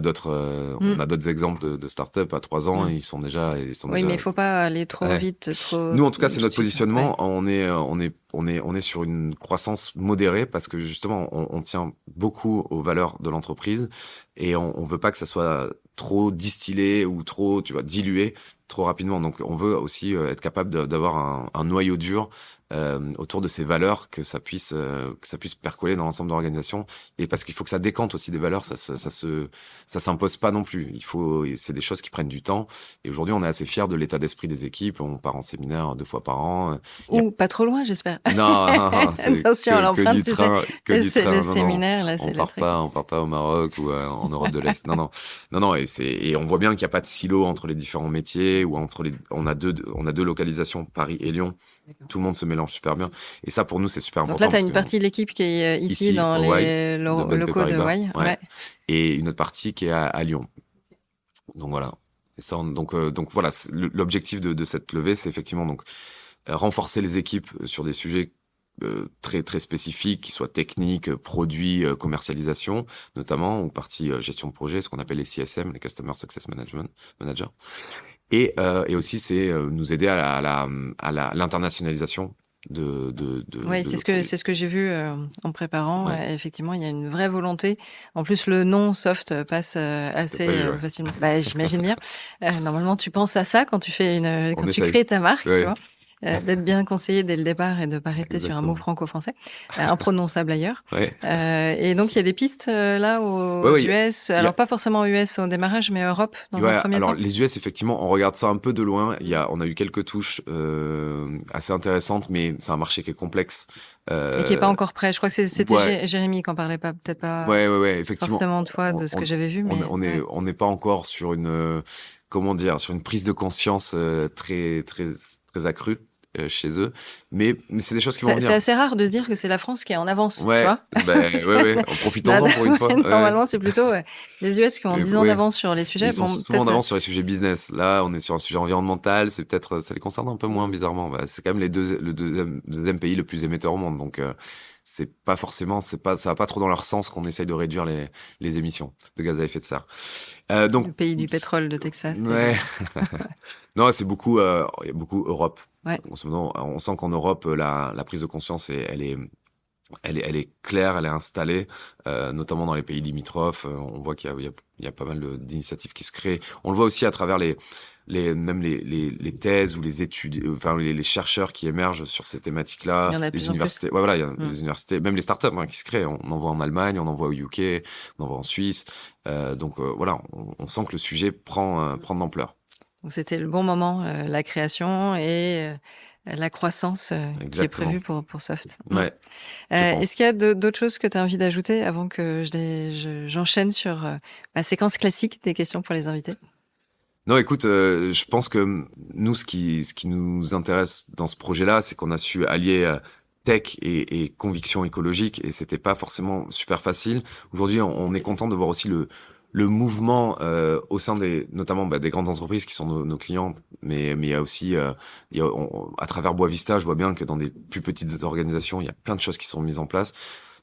a d'autres exemples de start-up à 3 ans, ils sont déjà. Oui, mais il faut pas aller trop Ouais. vite, trop. Nous, en tout cas, c'est notre tout de suite. positionnement. Ouais. On est sur une croissance modérée parce que justement, on tient beaucoup aux valeurs de l'entreprise et on veut pas que ça soit trop distillé ou trop, tu vois, dilué trop rapidement. Donc, on veut aussi être capable d'avoir un noyau dur autour de ces valeurs, que ça puisse percoler dans l'ensemble de l'organisation. Et parce qu'il faut que ça décante aussi des valeurs, ça s'impose pas non plus. C'est des choses qui prennent du temps. Et aujourd'hui, on est assez fiers de l'état d'esprit des équipes. On part en séminaire 2 fois par an. Ou pas trop loin, j'espère. Non, c'est Attention à l'empreinte, du tu sais. train, que du C'est train. le Non, séminaire, là, on c'est le part truc. pas, on part pas au Maroc ou en Europe de l'Est. Non, et on voit bien qu'il n'y a pas de silo entre les différents métiers ou on a deux localisations, Paris et Lyon. Tout le monde se mélange super bien. Et ça, pour nous, c'est super Donc important. là, tu as parce une que partie de l'équipe qui est ici dans au Wai, les de BNP locaux de Paribas, Wai. ouais. Et une autre partie qui est à Lyon. Donc voilà. Et ça, donc voilà, l'objectif de cette levée, c'est effectivement donc renforcer les équipes sur des sujets très très spécifiques, qui soient techniques, produits, commercialisation, notamment, ou partie gestion de projet, ce qu'on appelle les CSM, les Customer Success Manager. Et aussi, c'est nous aider à l'internationalisation Oui, c'est ce que j'ai vu en préparant. Ouais. Effectivement, il y a une vraie volonté. En plus, le nom soft passe assez ouais. facilement. Bah, j'imagine bien. Normalement, tu penses à ça quand tu On tu essaye. crées ta marque, Ouais. tu vois. D'être bien conseillé dès le départ et de pas rester sur un mot franco-français, imprononçable ailleurs. Ouais. Et donc, il y a des pistes là aux Ouais, US. Alors, pas forcément US au démarrage, mais Europe dans un premier temps. Les US, effectivement, on regarde ça un peu de loin. On a eu quelques touches assez intéressantes, mais c'est un marché qui est complexe. Et qui est pas encore prêt. Je crois que c'était Ouais. Jérémy qui en parlait pas, peut-être pas. Ouais, effectivement. Forcément toi, de ce que j'avais vu, mais On n'est pas encore sur comment dire, sur une prise de conscience très très très accrue chez eux, mais c'est des choses qui vont venir. C'est assez rare de se dire que c'est la France qui est en avance, tu vois. Ouais, en profitant pour une fois. Normalement, c'est plutôt les US qui ont 10 ans d'avance sur les sujets. Ils sont souvent en avance sur les sujets business. Là, on est sur un sujet environnemental, c'est peut-être, ça les concerne un peu moins bizarrement. C'est quand même le deuxième pays le plus émetteur au monde, donc c'est pas forcément, ça va pas trop dans leur sens qu'on essaye de réduire les émissions de gaz à effet de serre. Donc le pays du pétrole de Texas. Ouais. Non, c'est beaucoup Europe. Ouais. On sent qu'en Europe, la prise de conscience, elle est claire, elle est installée, notamment dans les pays limitrophes. On voit qu'il y a pas mal d'initiatives qui se créent. On le voit aussi à travers même les thèses ou les études, enfin les chercheurs qui émergent sur ces thématiques-là. Il y en a de les plus en universités. plus. Ouais, voilà, il y a les universités, même les startups qui se créent. On en voit en Allemagne, on en voit au UK, on en voit en Suisse. Donc voilà, on sent que le sujet prend de l'ampleur. Donc c'était le bon moment, la création et la croissance qui est prévue pour Soft. Ouais. Est-ce qu'il y a d'autres choses que tu as envie d'ajouter avant que j'enchaîne sur la séquence classique des questions pour les invités? Non, écoute, je pense que nous, ce qui nous intéresse dans ce projet-là, c'est qu'on a su allier tech et conviction écologique, et c'était pas forcément super facile. Aujourd'hui, on est content de voir aussi le mouvement au sein notamment des grandes entreprises qui sont nos clients, mais il y a aussi à travers Boavista, je vois bien que dans des plus petites organisations, il y a plein de choses qui sont mises en place.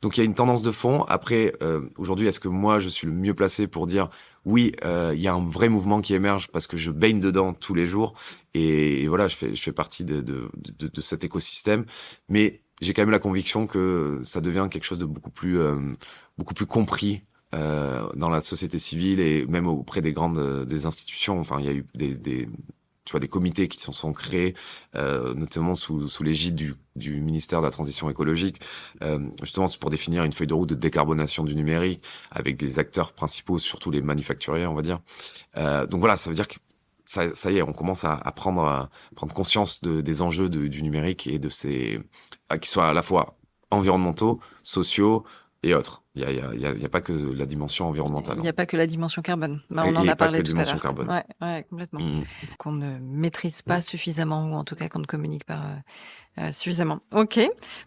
Donc il y a une tendance de fond. Après, aujourd'hui, est-ce que moi je suis le mieux placé pour dire oui, il y a un vrai mouvement qui émerge parce que je baigne dedans tous les jours, et voilà, je fais partie de cet écosystème, mais j'ai quand même la conviction que ça devient quelque chose de beaucoup plus compris dans la société civile et même auprès des grandes des institutions. Enfin, il y a eu tu vois, des comités qui se sont créés, notamment sous l'égide du ministère de la Transition écologique, justement pour définir une feuille de route de décarbonation du numérique avec des acteurs principaux, surtout les manufacturiers, on va dire. Donc voilà, ça veut dire que ça y est, on commence à prendre conscience des enjeux du numérique et de qui soient à la fois environnementaux, sociaux et autres. Il y a pas que la dimension environnementale. Il n'y a pas que la dimension carbone. Bah, on Et en a pas parlé que la tout à dimension l'heure. carbone. Ouais, complètement. Qu'on ne maîtrise pas suffisamment, ou en tout cas qu'on ne communique pas suffisamment. Ok,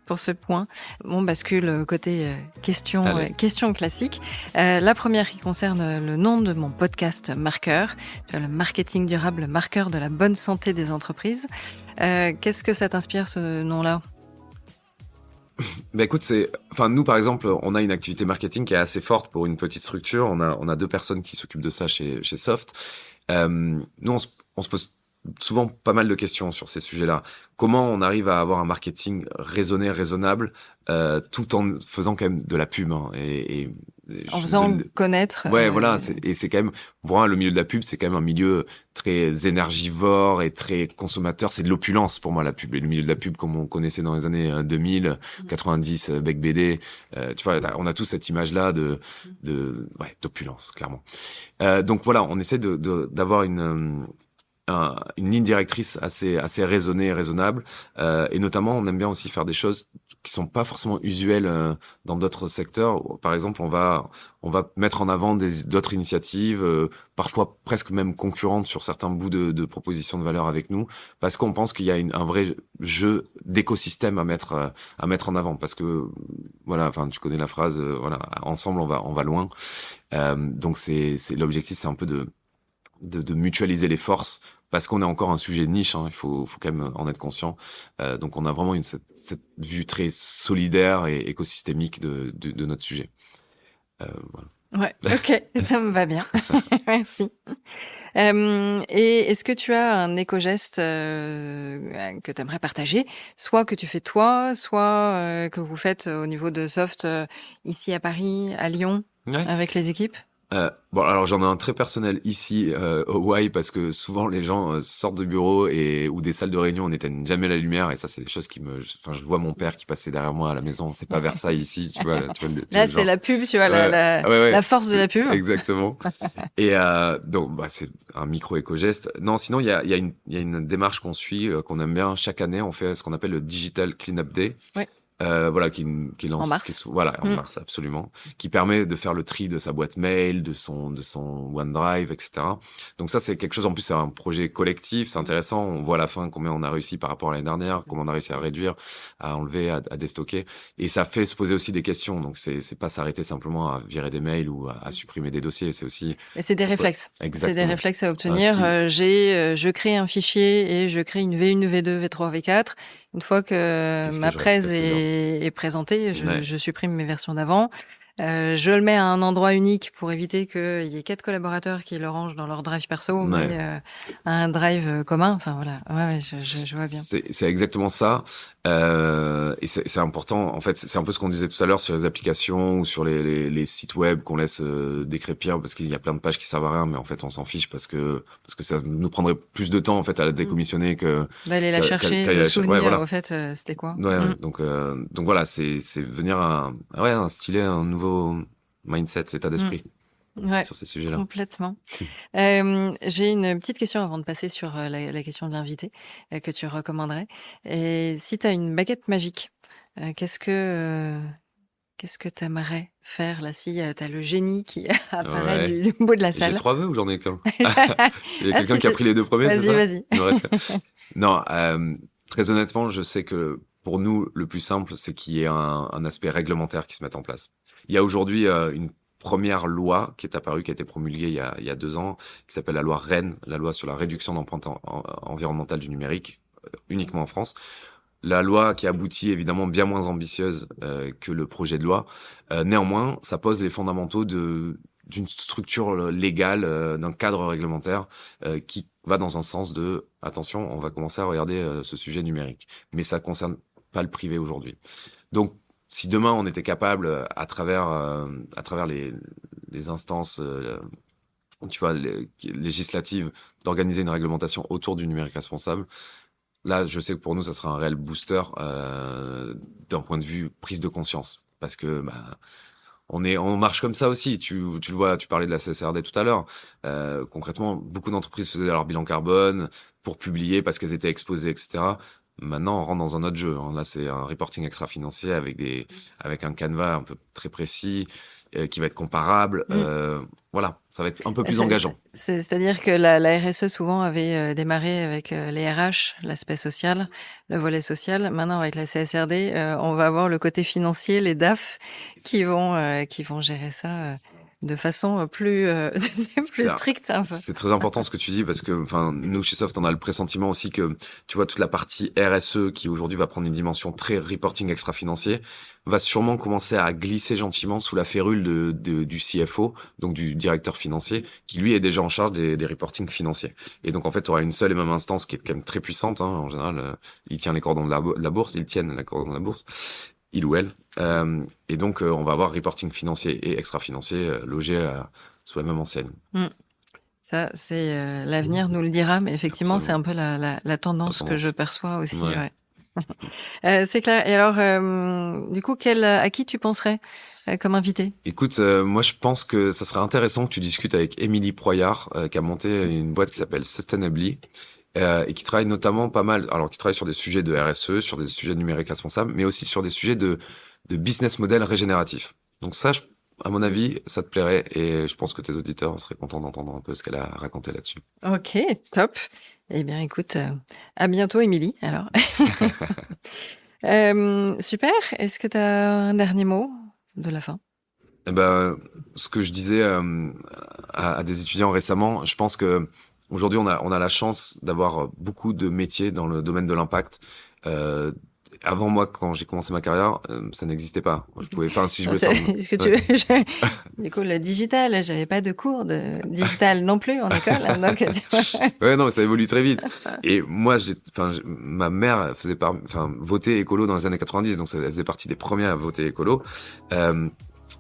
pour ce point. On bascule côté question classique. La première qui concerne le nom de mon podcast Marqueur, le marketing durable, marqueur de la bonne santé des entreprises. Qu'est-ce que ça t'inspire, ce nom-là ? Bah écoute, nous par exemple, on a une activité marketing qui est assez forte pour une petite structure. On a 2 personnes qui s'occupent de ça chez Soft. Nous, on se pose souvent pas mal de questions sur ces sujets-là. Comment on arrive à avoir un marketing raisonnable, tout en faisant quand même de la pub, hein, en faisant connaître. Ouais, voilà. C'est quand même, pour moi, le milieu de la pub, c'est quand même un milieu très énergivore et très consommateur. C'est de l'opulence pour moi, la pub. Et le milieu de la pub, comme on connaissait dans les années 2000, 90, Bec BD. Tu vois, on a tous cette image-là d'opulence, clairement. Donc voilà, on essaie d'avoir une ligne directrice assez raisonnée et raisonnable, et notamment on aime bien aussi faire des choses qui sont pas forcément usuelles dans d'autres secteurs. Par exemple, on va mettre en avant d'autres initiatives, parfois presque même concurrentes sur certains bouts de propositions de valeur avec nous, parce qu'on pense qu'il y a un vrai jeu d'écosystème à mettre en avant, parce que voilà, enfin tu connais la phrase, voilà, ensemble on va loin. Donc c'est l'objectif, c'est un peu de mutualiser les forces, parce qu'on est encore un sujet de niche, hein, il faut quand même en être conscient. Donc on a vraiment cette vue très solidaire et écosystémique de notre sujet. Voilà. Ouais, ok, ça me va bien. Merci. Et est-ce que tu as un éco-geste que tu aimerais partager, soit que tu fais toi, soit que vous faites au niveau de Soft ici à Paris, à Lyon, avec les équipes ? Bon, alors j'en ai un très personnel ici au Y, parce que souvent les gens sortent de bureau ou des salles de réunion, on n'éteigne jamais la lumière, et ça c'est des choses je vois mon père qui passait derrière moi à la maison, c'est pas Versailles ici, tu vois. Là c'est la pub, tu vois, la force de la pub. Exactement. Et donc c'est un micro éco-geste. Non, sinon il y a une démarche qu'on suit, qu'on aime bien. Chaque année on fait ce qu'on appelle le Digital Cleanup Day. Ouais. Voilà, qui lance en mars. En mars, absolument, qui permet de faire le tri de sa boîte mail, de son OneDrive, etc. Donc ça, c'est quelque chose, en plus, c'est un projet collectif, c'est intéressant. On voit à la fin combien on a réussi par rapport à l'année dernière, comment on a réussi à réduire, à enlever, à déstocker. Et ça fait se poser aussi des questions. Donc c'est pas s'arrêter simplement à virer des mails ou à supprimer des dossiers. C'est aussi. Et c'est des réflexes. Exactement. C'est des réflexes à obtenir. Je crée un fichier et je crée une V1, V2, V3, V4. Une fois que ma presse est présentée, je supprime mes versions d'avant. Je le mets à un endroit unique pour éviter qu'il y ait 4 collaborateurs qui le rangent dans leur drive perso, mais à un drive commun. Enfin voilà, ouais, je vois bien. C'est exactement ça. Et c'est important. En fait, c'est un peu ce qu'on disait tout à l'heure sur les applications ou sur les sites web qu'on laisse décrépir, parce qu'il y a plein de pages qui servent à rien, mais en fait on s'en fiche parce que ça nous prendrait plus de temps en fait à la décommissionner que d'aller la chercher, le souvenir. Ouais, voilà. Au fait, c'était quoi. Ouais. Donc voilà, c'est venir instiller un nouveau mindset, état d'esprit. Ouais, sur ces sujets-là. Complètement. J'ai une petite question avant de passer sur la question de l'invité que tu recommanderais. Et si tu as une baguette magique, qu'est-ce que tu aimerais faire là, si tu as le génie qui apparaît du bout de la salle? J'ai 3 vœux ou j'en ai qu'un? Il y a quelqu'un qui a pris les 2 premiers, c'est ça? Vas-y. Non, très honnêtement, je sais que pour nous, le plus simple, c'est qu'il y ait un aspect réglementaire qui se mette en place. Il y a aujourd'hui une première loi qui est apparue, qui a été promulguée il y a 2 ans, qui s'appelle la loi REEN, la loi sur la réduction d'empreinte environnementale du numérique, uniquement en France. La loi qui aboutit évidemment bien moins ambitieuse que le projet de loi. Néanmoins, ça pose les fondamentaux d'une structure légale, d'un cadre réglementaire qui va dans un sens de attention, on va commencer à regarder ce sujet numérique. Mais ça concerne pas le privé aujourd'hui. Donc, si demain on était capable, à travers les instances, tu vois, législatives, d'organiser une réglementation autour du numérique responsable, là, je sais que pour nous, ça sera un réel booster d'un point de vue prise de conscience, parce que on marche comme ça aussi. Tu le vois, tu parlais de la CSRD tout à l'heure. Concrètement, beaucoup d'entreprises faisaient leur bilan carbone pour publier parce qu'elles étaient exposées, etc. Maintenant, on rentre dans un autre jeu. Là, c'est un reporting extra-financier avec un canevas un peu très précis qui va être comparable. Voilà, ça va être un peu plus engageant. C'est-à-dire que la RSE souvent avait démarré avec les RH, l'aspect social, le volet social. Maintenant, avec la CSRD, on va avoir le côté financier, les DAF qui vont gérer ça de façon plus stricte un peu. C'est très important ce que tu dis parce que nous chez Soft on a le pressentiment aussi que tu vois toute la partie RSE qui aujourd'hui va prendre une dimension très reporting extra-financier va sûrement commencer à glisser gentiment sous la férule du CFO, donc du directeur financier, qui lui est déjà en charge des reportings financiers. Et donc en fait, tu auras une seule et même instance qui est quand même très puissante. En général, il tient les cordons de la bourse, ils tiennent les cordons de la bourse, il ou elle. Et donc on va avoir reporting financier et extra-financier logés sous la même enseigne. Ça, c'est l'avenir nous le dira, mais effectivement, absolument. C'est un peu la tendance que je perçois aussi. Ouais. C'est clair. Et alors, du coup, à qui tu penserais comme invité ? Écoute, moi, je pense que ça serait intéressant que tu discutes avec Émilie Proyard, qui a monté une boîte qui s'appelle Sustainably, et qui travaille notamment pas mal, alors qui travaille sur des sujets de RSE, sur des sujets numériques responsables, mais aussi sur des sujets de business model régénératif. Donc ça, à mon avis, ça te plairait, et je pense que tes auditeurs seraient contents d'entendre un peu ce qu'elle a raconté là-dessus. Ok, top. Eh bien, écoute, à bientôt, Émilie, alors. Super. Est-ce que tu as un dernier mot de la fin ? Ce que je disais à des étudiants récemment, je pense que aujourd'hui, on a la chance d'avoir beaucoup de métiers dans le domaine de l'impact. Avant moi, quand j'ai commencé ma carrière, ça n'existait pas. Je pouvais, si je voulais faire. Est-ce que tu veux du coup, le digital, j'avais pas de cours de digital non plus en école, donc tu vois. Ouais, non, ça évolue très vite. Et moi, ma mère faisait voter écolo dans les années 90, donc elle faisait partie des premières à voter écolo.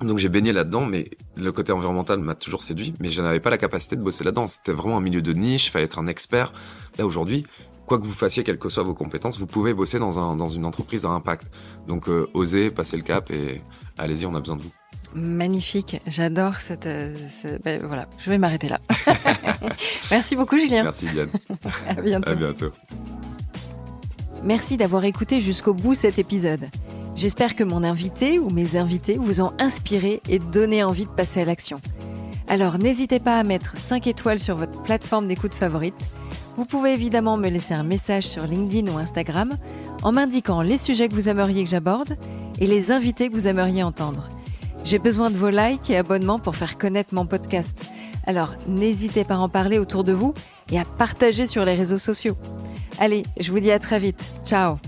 Donc j'ai baigné là-dedans, mais le côté environnemental m'a toujours séduit, mais je n'avais pas la capacité de bosser là-dedans. C'était vraiment un milieu de niche, fallait être un expert. Là aujourd'hui, quoi que vous fassiez, quelles que soient vos compétences, vous pouvez bosser dans une entreprise à impact. Donc osez, passer le cap et allez-y, on a besoin de vous. Magnifique, j'adore voilà, je vais m'arrêter là. Merci beaucoup, Julien. Merci, Diane. À bientôt. À bientôt. Merci d'avoir écouté jusqu'au bout cet épisode. J'espère que mon invité ou mes invités vous ont inspiré et donné envie de passer à l'action. Alors n'hésitez pas à mettre 5 étoiles sur votre plateforme d'écoute favorite. Vous pouvez évidemment me laisser un message sur LinkedIn ou Instagram en m'indiquant les sujets que vous aimeriez que j'aborde et les invités que vous aimeriez entendre. J'ai besoin de vos likes et abonnements pour faire connaître mon podcast. Alors n'hésitez pas à en parler autour de vous et à partager sur les réseaux sociaux. Allez, je vous dis à très vite. Ciao.